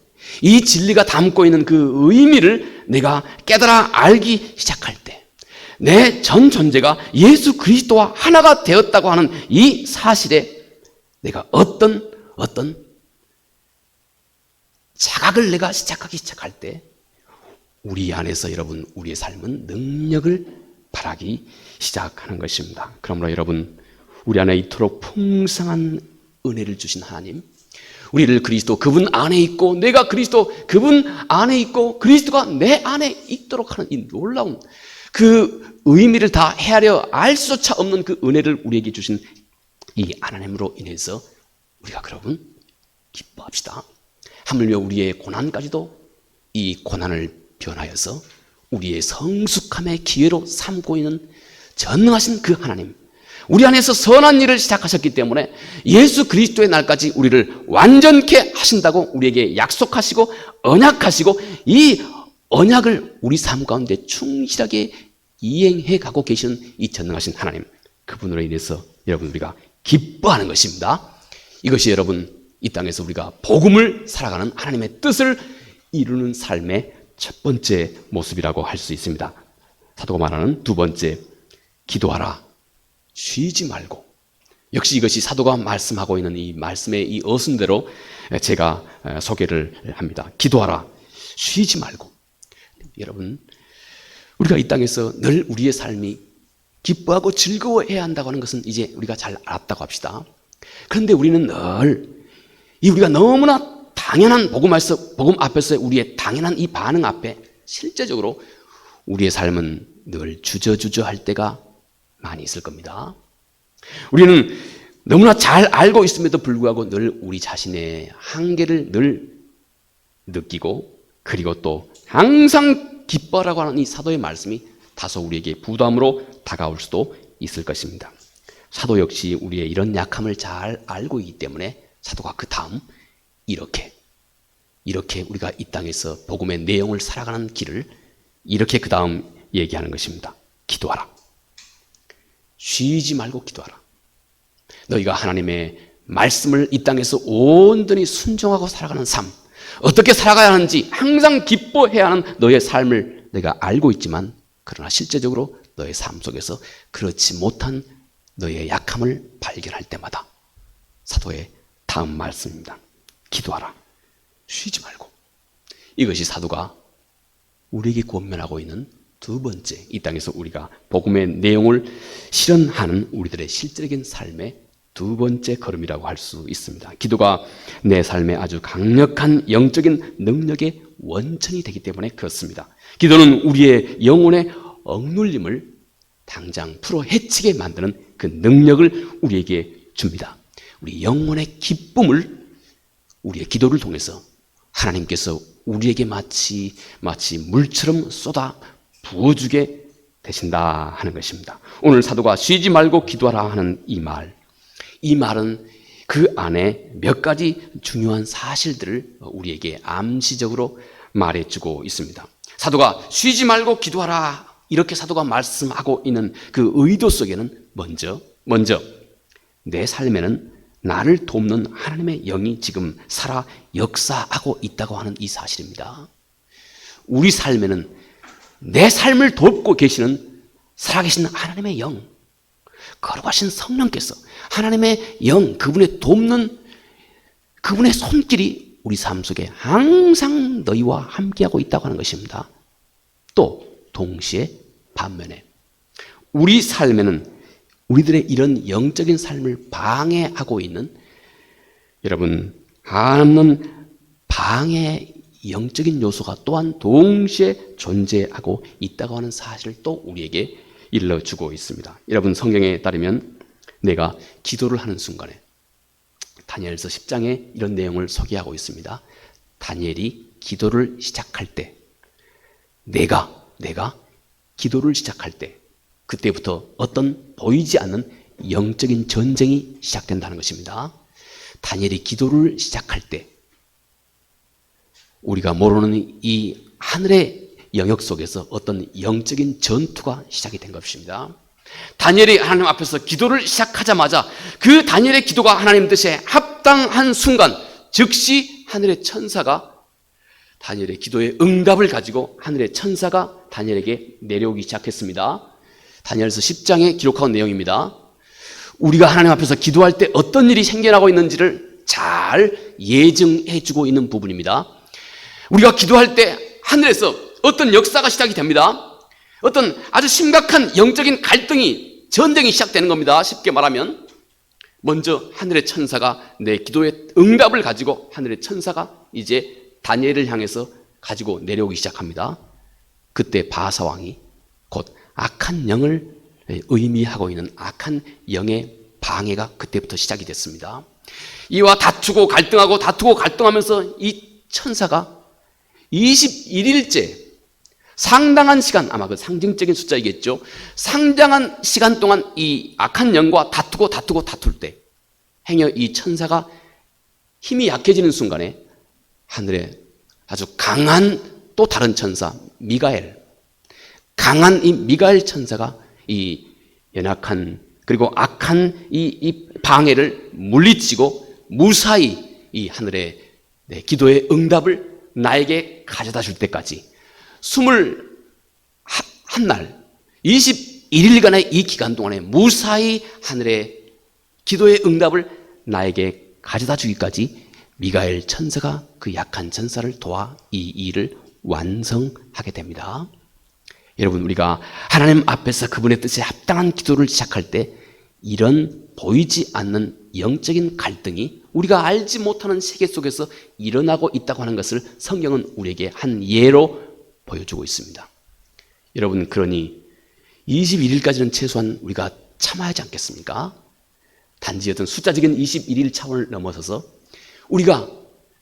이 진리가 담고 있는 그 의미를 내가 깨달아 알기 시작할 때, 내 전 존재가 예수 그리스도와 하나가 되었다고 하는 이 사실에 내가 어떤 자각을 내가 시작하기 시작할 때, 우리 안에서 여러분, 우리의 삶은 능력을 발하기 시작하는 것입니다. 그러므로 여러분, 우리 안에 이토록 풍성한 은혜를 주신 하나님, 우리를 그리스도 그분 안에 있고, 내가 그리스도 그분 안에 있고, 그리스도가 내 안에 있도록 하는 이 놀라운 그 의미를 다 헤아려 알 수조차 없는 그 은혜를 우리에게 주신 이 하나님으로 인해서 우리가 여러분 기뻐합시다. 하물며 우리의 고난까지도 이 고난을 변하여서 우리의 성숙함의 기회로 삼고 있는 전능하신 그 하나님, 우리 안에서 선한 일을 시작하셨기 때문에 예수 그리스도의 날까지 우리를 완전케 하신다고 우리에게 약속하시고 언약하시고, 이 언약을 우리 삶 가운데 충실하게 이행해 가고 계시는 이 전능하신 하나님, 그분으로 인해서 여러분 우리가 기뻐하는 것입니다. 이것이 여러분 이 땅에서 우리가 복음을 살아가는 하나님의 뜻을 이루는 삶의 첫 번째 모습이라고 할 수 있습니다. 사도가 말하는 두 번째, 기도하라, 쉬지 말고. 역시 이것이 사도가 말씀하고 있는 이 말씀의 이 어순대로 제가 소개를 합니다. 기도하라, 쉬지 말고. 여러분, 우리가 이 땅에서 늘 우리의 삶이 기뻐하고 즐거워해야 한다고 하는 것은 이제 우리가 잘 알았다고 합시다. 그런데 우리는 늘 이 우리가 너무나 당연한 복음 앞에서 우리의 당연한 이 반응 앞에 실제적으로 우리의 삶은 늘 주저할 때가 많이 있을 겁니다. 우리는 너무나 잘 알고 있음에도 불구하고 늘 우리 자신의 한계를 늘 느끼고, 그리고 또 항상 기뻐라고 하는 이 사도의 말씀이 다소 우리에게 부담으로 다가올 수도 있을 것입니다. 사도 역시 우리의 이런 약함을 잘 알고 있기 때문에 사도가 그 다음 이렇게 우리가 이 땅에서 복음의 내용을 살아가는 길을 이렇게 그 다음 얘기하는 것입니다. 기도하라. 쉬지 말고 기도하라. 너희가 하나님의 말씀을 이 땅에서 온전히 순종하고 살아가는 삶, 어떻게 살아가야 하는지 항상 기뻐해야 하는 너의 삶을 내가 알고 있지만, 그러나 실제적으로 너의 삶 속에서 그렇지 못한 너의 약함을 발견할 때마다 사도의 다음 말씀입니다. 기도하라. 쉬지 말고. 이것이 사도가 우리에게 권면하고 있는 두 번째, 이 땅에서 우리가 복음의 내용을 실현하는 우리들의 실제적인 삶의 두 번째 걸음이라고 할 수 있습니다. 기도가 내 삶에 아주 강력한 영적인 능력의 원천이 되기 때문에 그렇습니다. 기도는 우리의 영혼의 억눌림을 당장 풀어 헤치게 만드는 그 능력을 우리에게 줍니다. 우리 영혼의 기쁨을 우리의 기도를 통해서 하나님께서 우리에게 마치 물처럼 쏟아 부어주게 되신다 하는 것입니다. 오늘 사도가 쉬지 말고 기도하라 하는 이 말은 그 안에 몇 가지 중요한 사실들을 우리에게 암시적으로 말해주고 있습니다. 사도가 쉬지 말고 기도하라, 이렇게 사도가 말씀하고 있는 그 의도 속에는 먼저 내 삶에는 나를 돕는 하나님의 영이 지금 살아 역사하고 있다고 하는 이 사실입니다. 우리 삶에는 내 삶을 돕고 계시는 살아계신 하나님의 영, 거룩하신 성령께서 하나님의 영, 그분의 돕는 그분의 손길이 우리 삶 속에 항상 너희와 함께하고 있다고 하는 것입니다. 또 동시에 반면에 우리 삶에는 우리들의 이런 영적인 삶을 방해하고 있는, 여러분, 한없는 방해 영적인 요소가 또한 동시에 존재하고 있다고 하는 사실을 또 우리에게 일러주고 있습니다. 여러분, 성경에 따르면 내가 기도를 하는 순간에, 다니엘서 10장에 이런 내용을 소개하고 있습니다. 다니엘이 기도를 시작할 때, 내가 기도를 시작할 때, 그때부터 어떤 보이지 않는 영적인 전쟁이 시작된다는 것입니다. 다니엘이 기도를 시작할 때 우리가 모르는 이 하늘의 영역 속에서 어떤 영적인 전투가 시작이 된 것입니다. 다니엘이 하나님 앞에서 기도를 시작하자마자 그 다니엘의 기도가 하나님 뜻에 합당한 순간 즉시 하늘의 천사가 다니엘의 기도의 응답을 가지고 하늘의 천사가 다니엘에게 내려오기 시작했습니다. 다니엘서 10장에 기록한 내용입니다. 우리가 하나님 앞에서 기도할 때 어떤 일이 생겨나고 있는지를 잘 예증해 주고 있는 부분입니다. 우리가 기도할 때 하늘에서 어떤 역사가 시작이 됩니다. 어떤 아주 심각한 영적인 갈등이, 전쟁이 시작되는 겁니다. 쉽게 말하면 먼저 하늘의 천사가 내 기도의 응답을 가지고 하늘의 천사가 이제 다니엘을 향해서 가지고 내려오기 시작합니다. 그때 바사왕이 곧 악한 영을 의미하고 있는 악한 영의 방해가 그때부터 시작이 됐습니다. 이와 다투고 갈등하면서 이 천사가 21일째 상당한 시간, 아마 그 상징적인 숫자이겠죠. 상당한 시간 동안 이 악한 영과 다툴 때 행여 이 천사가 힘이 약해지는 순간에 하늘에 아주 강한 또 다른 천사 미가엘, 강한 이 미가엘 천사가 이 연약한 그리고 악한 이 방해를 물리치고 무사히 이 하늘의 기도의 응답을 나에게 가져다 줄 때까지 21날 21일간의 이 기간 동안에 무사히 하늘의 기도의 응답을 나에게 가져다 주기까지 미가엘 천사가 그 약한 천사를 도와 이 일을 완성하게 됩니다. 여러분, 우리가 하나님 앞에서 그분의 뜻에 합당한 기도를 시작할 때 이런 보이지 않는 영적인 갈등이 우리가 알지 못하는 세계 속에서 일어나고 있다고 하는 것을 성경은 우리에게 한 예로 보여주고 있습니다. 여러분, 그러니 21일까지는 최소한 우리가 참아야 하지 않겠습니까? 단지 어떤 숫자적인 21일 차원을 넘어서서 우리가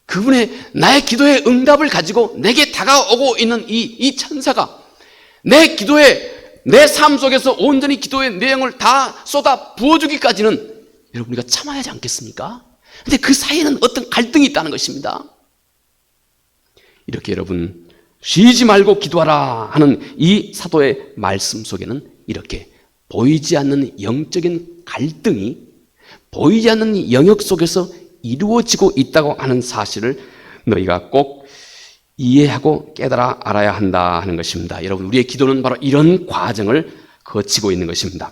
그분의 나의 기도의 응답을 가지고 내게 다가오고 있는 이 천사가 내 기도에, 내 삶 속에서 온전히 기도의 내용을 다 쏟아 부어주기까지는 여러분 우리가 참아야 하지 않겠습니까? 근데 그 사이에는 어떤 갈등이 있다는 것입니다. 이렇게 여러분 쉬지 말고 기도하라 하는 이 사도의 말씀 속에는 이렇게 보이지 않는 영적인 갈등이 보이지 않는 영역 속에서 이루어지고 있다고 하는 사실을 너희가 꼭 이해하고 깨달아 알아야 한다 하는 것입니다. 여러분, 우리의 기도는 바로 이런 과정을 거치고 있는 것입니다.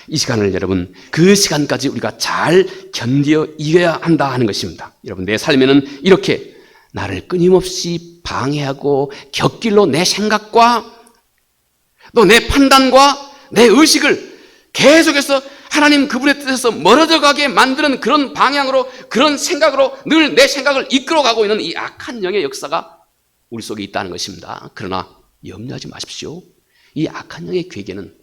이 시간을 여러분 그 시간까지 우리가 잘 견디어 이겨야 한다 하는 것입니다. 여러분, 내 삶에는 이렇게 나를 끊임없이 방해하고 곁길로 내 생각과 또 내 판단과 내 의식을 계속해서 하나님 그분의 뜻에서 멀어져 가게 만드는 그런 방향으로, 그런 생각으로 늘 내 생각을 이끌어가고 있는 이 악한 영의 역사가 우리 속에 있다는 것입니다. 그러나 염려하지 마십시오. 이 악한 영의 괴계는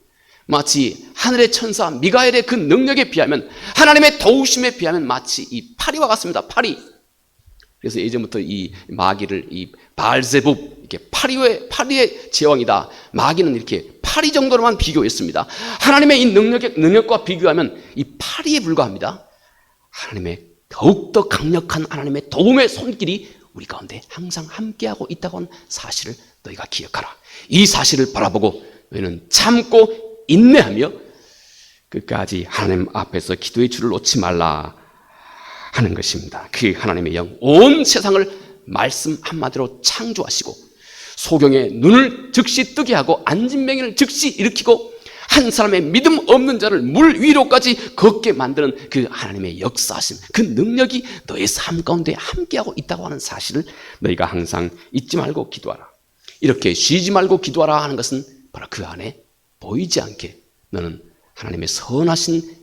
마치 하늘의 천사 미가엘의 그 능력에 비하면, 하나님의 도우심에 비하면 마치 이 파리와 같습니다. 파리. 그래서 예전부터 이 마귀를 이 바알제붑, 이렇게 파리의 제왕이다. 마귀는 이렇게 파리 정도로만 비교했습니다. 하나님의 이 능력과 비교하면 이 파리에 불과합니다. 하나님의 더욱더 강력한 하나님의 도움의 손길이 우리 가운데 항상 함께하고 있다고 하는 사실을 너희가 기억하라. 이 사실을 바라보고 너희는 참고 인내하며 끝까지 하나님 앞에서 기도의 줄을 놓지 말라 하는 것입니다. 그 하나님의 영, 온 세상을 말씀 한마디로 창조하시고 소경의 눈을 즉시 뜨게 하고 안진뱅이를 즉시 일으키고 한 사람의 믿음 없는 자를 물 위로까지 걷게 만드는 그 하나님의 역사하심, 그 능력이 너의 삶 가운데 함께하고 있다고 하는 사실을 너희가 항상 잊지 말고 기도하라. 이렇게 쉬지 말고 기도하라 하는 것은 바로 그 안에 보이지 않게 너는 하나님의 선하신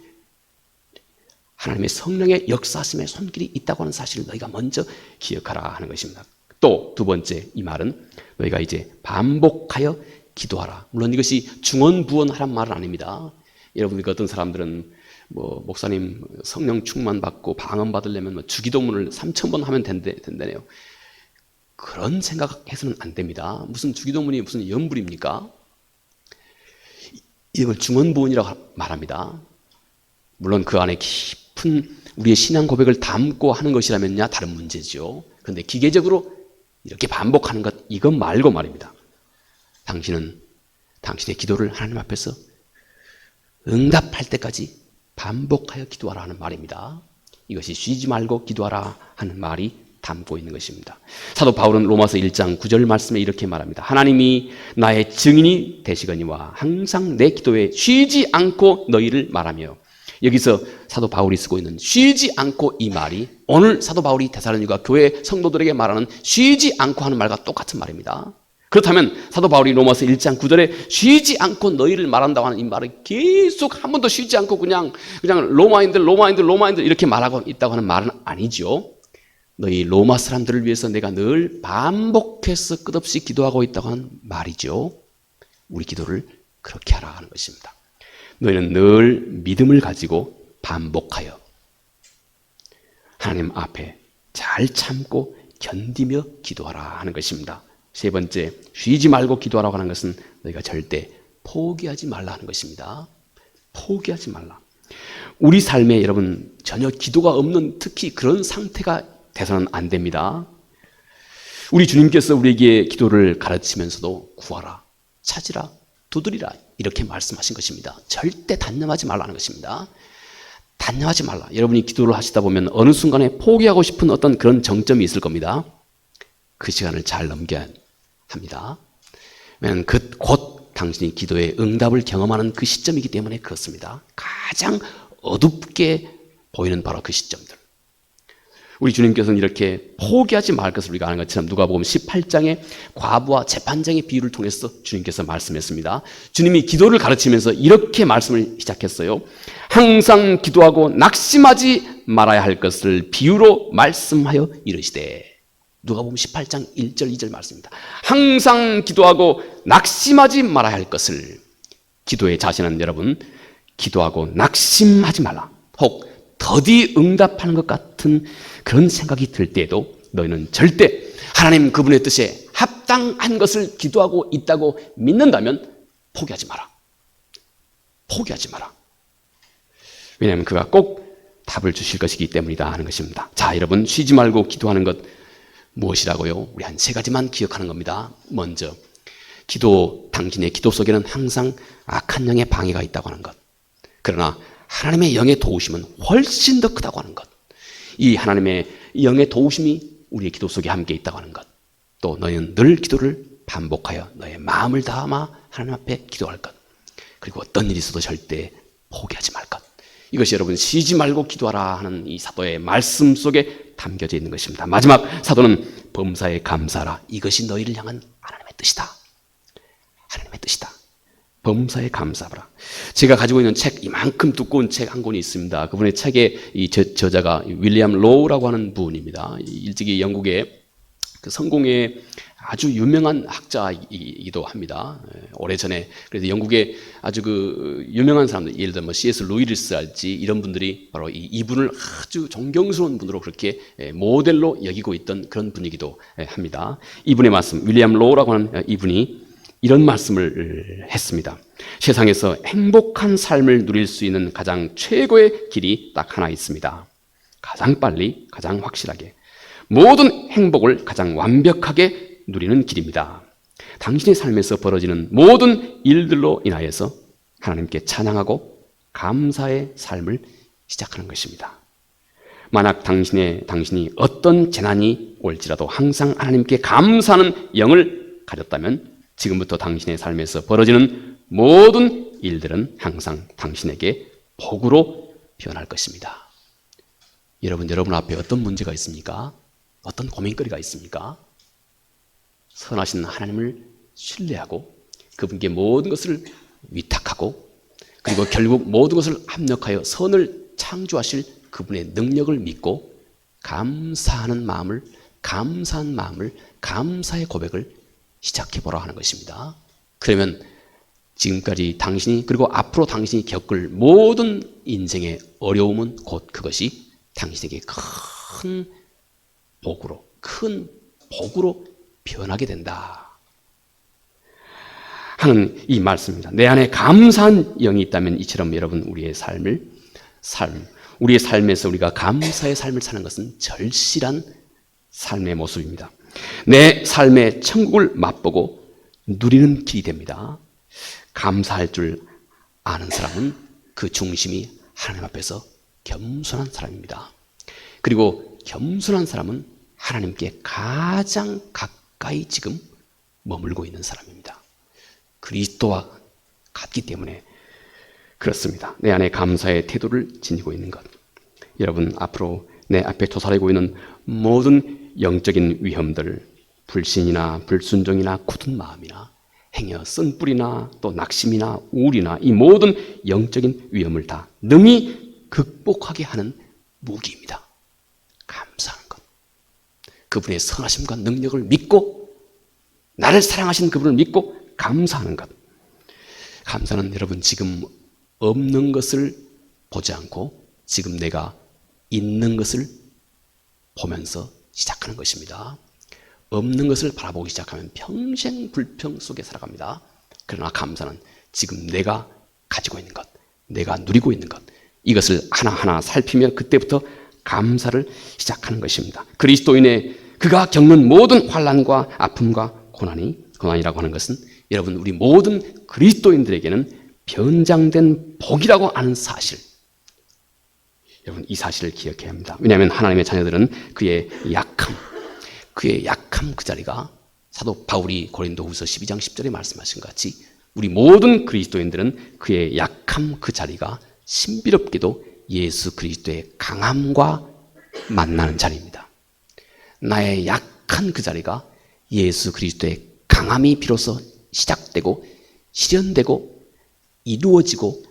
하나님의 성령의 역사하심의 손길이 있다고 하는 사실을 너희가 먼저 기억하라 하는 것입니다. 또 두 번째, 이 말은 너희가 이제 반복하여 기도하라. 물론 이것이 중언부언하란 말은 아닙니다. 여러분, 어떤 사람들은 목사님 성령 충만 받고 방언 받으려면 주기도문을 3,000번 하면 된다네요. 그런 생각해서는 안 됩니다. 무슨 주기도문이 무슨 연불입니까? 이걸 중언부언이라고 말합니다. 물론 그 안에 깊은 우리의 신앙 고백을 담고 하는 것이라면야 다른 문제죠. 그런데 기계적으로 이렇게 반복하는 것, 이것 말고 말입니다. 당신은 당신의 기도를 하나님 앞에서 응답할 때까지 반복하여 기도하라 하는 말입니다. 이것이 쉬지 말고 기도하라 하는 말이 담고 있는 것입니다. 사도 바울은 로마서 1장 9절 말씀에 이렇게 말합니다. 하나님이 나의 증인이 되시거니와 항상 내 기도에 쉬지 않고 너희를 말하며, 여기서 사도 바울이 쓰고 있는 쉬지 않고 이 말이 오늘 사도 바울이 데살로니가 교회 성도들에게 말하는 쉬지 않고 하는 말과 똑같은 말입니다. 그렇다면 사도 바울이 로마서 1장 9절에 쉬지 않고 너희를 말한다고 하는 이 말을 계속 한 번도 쉬지 않고 그냥 로마인들 이렇게 말하고 있다고 하는 말은 아니죠. 너희 로마 사람들을 위해서 내가 늘 반복해서 끝없이 기도하고 있다고 하는 말이죠. 우리 기도를 그렇게 하라 하는 것입니다. 너희는 늘 믿음을 가지고 반복하여 하나님 앞에 잘 참고 견디며 기도하라 하는 것입니다. 세 번째, 쉬지 말고 기도하라고 하는 것은 너희가 절대 포기하지 말라 하는 것입니다. 포기하지 말라. 우리 삶에 여러분 전혀 기도가 없는 특히 그런 상태가 돼서는 안 됩니다. 우리 주님께서 우리에게 기도를 가르치면서도 구하라, 찾으라, 두드리라 이렇게 말씀하신 것입니다. 절대 단념하지 말라는 것입니다. 단념하지 말라. 여러분이 기도를 하시다 보면 어느 순간에 포기하고 싶은 어떤 그런 정점이 있을 겁니다. 그 시간을 잘 넘겨야 합니다. 왜냐하면 곧 당신이 기도의 응답을 경험하는 그 시점이기 때문에 그렇습니다. 가장 어둡게 보이는 바로 그 시점들. 우리 주님께서는 이렇게 포기하지 말 것을 우리가 아는 것처럼 누가복음 18장의 과부와 재판장의 비유를 통해서 주님께서 말씀했습니다. 주님이 기도를 가르치면서 이렇게 말씀을 시작했어요. 항상 기도하고 낙심하지 말아야 할 것을 비유로 말씀하여 이르시되. 누가복음 18장 1절 2절 말씀입니다. 항상 기도하고 낙심하지 말아야 할 것을. 기도에 자신은 여러분 기도하고 낙심하지 말라. 혹 더디 응답하는 것 같은 그런 생각이 들 때에도 너희는 절대 하나님 그분의 뜻에 합당한 것을 기도하고 있다고 믿는다면 포기하지 마라. 포기하지 마라. 왜냐하면 그가 꼭 답을 주실 것이기 때문이다 하는 것입니다. 자, 여러분 쉬지 말고 기도하는 것 무엇이라고요? 우리 한 세 가지만 기억하는 겁니다. 먼저 당신의 기도 속에는 항상 악한 영의 방해가 있다고 하는 것. 그러나 하나님의 영의 도우심은 훨씬 더 크다고 하는 것. 이 하나님의 영의 도우심이 우리의 기도 속에 함께 있다고 하는 것. 또 너희는 늘 기도를 반복하여 너의 마음을 다함아 하나님 앞에 기도할 것. 그리고 어떤 일이 있어도 절대 포기하지 말 것. 이것이 여러분 쉬지 말고 기도하라 하는 이 사도의 말씀 속에 담겨져 있는 것입니다. 마지막 사도는 범사에 감사하라. 이것이 너희를 향한 하나님의 뜻이다. 하나님의 뜻이다. 범사에 감사하라. 제가 가지고 있는 책, 이만큼 두꺼운 책 한 권이 있습니다. 그분의 책의 이 저자가 윌리엄 로우라고 하는 분입니다. 일찍이 영국의 그 성공의 아주 유명한 학자이기도 합니다. 오래전에 그래서 영국의 아주 그 유명한 사람들, 예를 들면 C.S. 루이스랄지 이런 분들이 바로 이분을 아주 존경스러운 분으로 그렇게 모델로 여기고 있던 그런 분이기도 합니다. 이분의 말씀, 윌리엄 로우라고 하는 이분이 이런 말씀을 했습니다. 세상에서 행복한 삶을 누릴 수 있는 가장 최고의 길이 딱 하나 있습니다. 가장 빨리, 가장 확실하게, 모든 행복을 가장 완벽하게 누리는 길입니다. 당신의 삶에서 벌어지는 모든 일들로 인하여서 하나님께 찬양하고 감사의 삶을 시작하는 것입니다. 만약 당신이 어떤 재난이 올지라도 항상 하나님께 감사하는 영을 가졌다면 지금부터 당신의 삶에서 벌어지는 모든 일들은 항상 당신에게 복으로 변할 것입니다. 여러분 앞에 어떤 문제가 있습니까? 어떤 고민거리가 있습니까? 선하신 하나님을 신뢰하고 그분께 모든 것을 위탁하고 그리고 결국 모든 것을 합력하여 선을 창조하실 그분의 능력을 믿고 감사한 마음을 감사의 고백을 시작해보라 하는 것입니다. 그러면 지금까지 당신이 그리고 앞으로 당신이 겪을 모든 인생의 어려움은 곧 그것이 당신에게 큰 복으로 변하게 된다 하는 이 말씀입니다. 내 안에 감사한 영이 있다면 이처럼 여러분 우리의 삶에서 우리가 감사의 삶을 사는 것은 절실한 삶의 모습입니다. 내 삶의 천국을 맛보고 누리는 길이 됩니다. 감사할 줄 아는 사람은 그 중심이 하나님 앞에서 겸손한 사람입니다. 그리고 겸손한 사람은 하나님께 가장 가까이 지금 머물고 있는 사람입니다. 그리스도와 같기 때문에 그렇습니다. 내 안에 감사의 태도를 지니고 있는 것. 여러분, 앞으로 내 앞에 도사리고 있는 모든 영적인 위험들, 불신이나 불순종이나 굳은 마음이나 행여 쓴뿌리나 또 낙심이나 우울이나 이 모든 영적인 위험을 다 능히 극복하게 하는 무기입니다. 감사하는 것. 그분의 선하심과 능력을 믿고 나를 사랑하신 그분을 믿고 감사하는 것. 감사는 여러분 지금 없는 것을 보지 않고 지금 내가 있는 것을 보면서 시작하는 것입니다. 없는 것을 바라보기 시작하면 평생 불평 속에 살아갑니다. 그러나 감사는 지금 내가 가지고 있는 것, 내가 누리고 있는 것, 이것을 하나하나 살피며 그때부터 감사를 시작하는 것입니다. 그리스도인의 그가 겪는 모든 환난과 아픔과 고난이라고 하는 것은 여러분 우리 모든 그리스도인들에게는 변장된 복이라고 아는 사실, 여러분 이 사실을 기억해야 합니다. 왜냐하면 하나님의 자녀들은 그의 약함 그 자리가 사도 바울이 고린도후서 12장 10절에 말씀하신 것 같이 우리 모든 그리스도인들은 그의 약함 그 자리가 신비롭게도 예수 그리스도의 강함과 만나는 자리입니다. 나의 약한 그 자리가 예수 그리스도의 강함이 비로소 시작되고 실현되고 이루어지고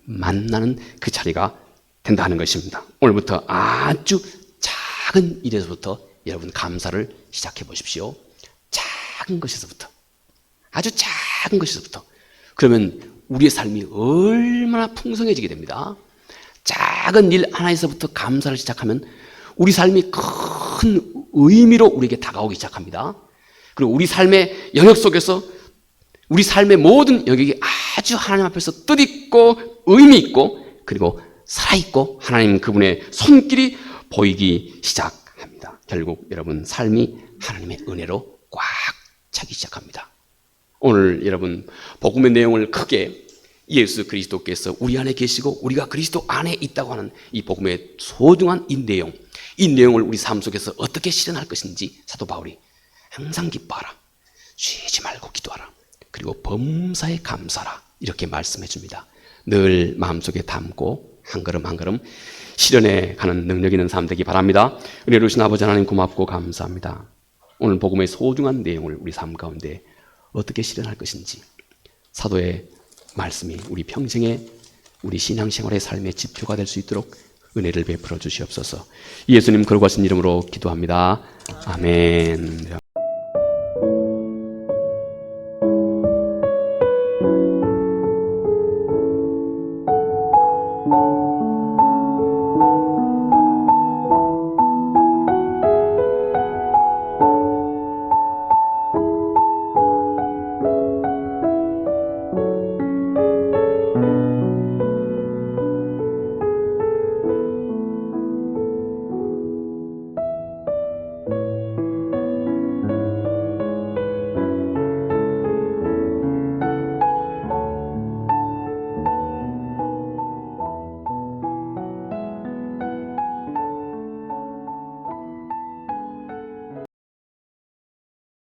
만나는 그 자리가 된다는 것입니다. 오늘부터 아주 작은 일에서부터 여러분 감사를 시작해 보십시오. 작은 것에서부터, 아주 작은 것에서부터. 그러면 우리의 삶이 얼마나 풍성해지게 됩니다. 작은 일 하나에서부터 감사를 시작하면 우리 삶이 큰 의미로 우리에게 다가오기 시작합니다. 그리고 우리 삶의 영역 속에서 우리 삶의 모든 영역이 아주 하나님 앞에서 뜻있고 의미 있고 그리고 살아있고 하나님 그분의 손길이 보이기 시작합니다. 결국 여러분 삶이 하나님의 은혜로 꽉 차기 시작합니다. 오늘 여러분 복음의 내용을 크게 예수 그리스도께서 우리 안에 계시고 우리가 그리스도 안에 있다고 하는 이 복음의 소중한 이 내용을 우리 삶 속에서 어떻게 실현할 것인지 사도 바울이 항상 기뻐하라, 쉬지 말고 기도하라, 그리고 범사에 감사하라 이렇게 말씀해 줍니다. 늘 마음속에 담고 한 걸음 한 걸음 실현해 가는 능력 있는 삶 되기 바랍니다. 은혜로우신 아버지 하나님 고맙고 감사합니다. 오늘 복음의 소중한 내용을 우리 삶 가운데 어떻게 실현할 것인지 사도의 말씀이 우리 평생의 우리 신앙생활의 삶의 지표가 될 수 있도록 은혜를 베풀어 주시옵소서. 예수님 거룩하신 이름으로 기도합니다. 아멘.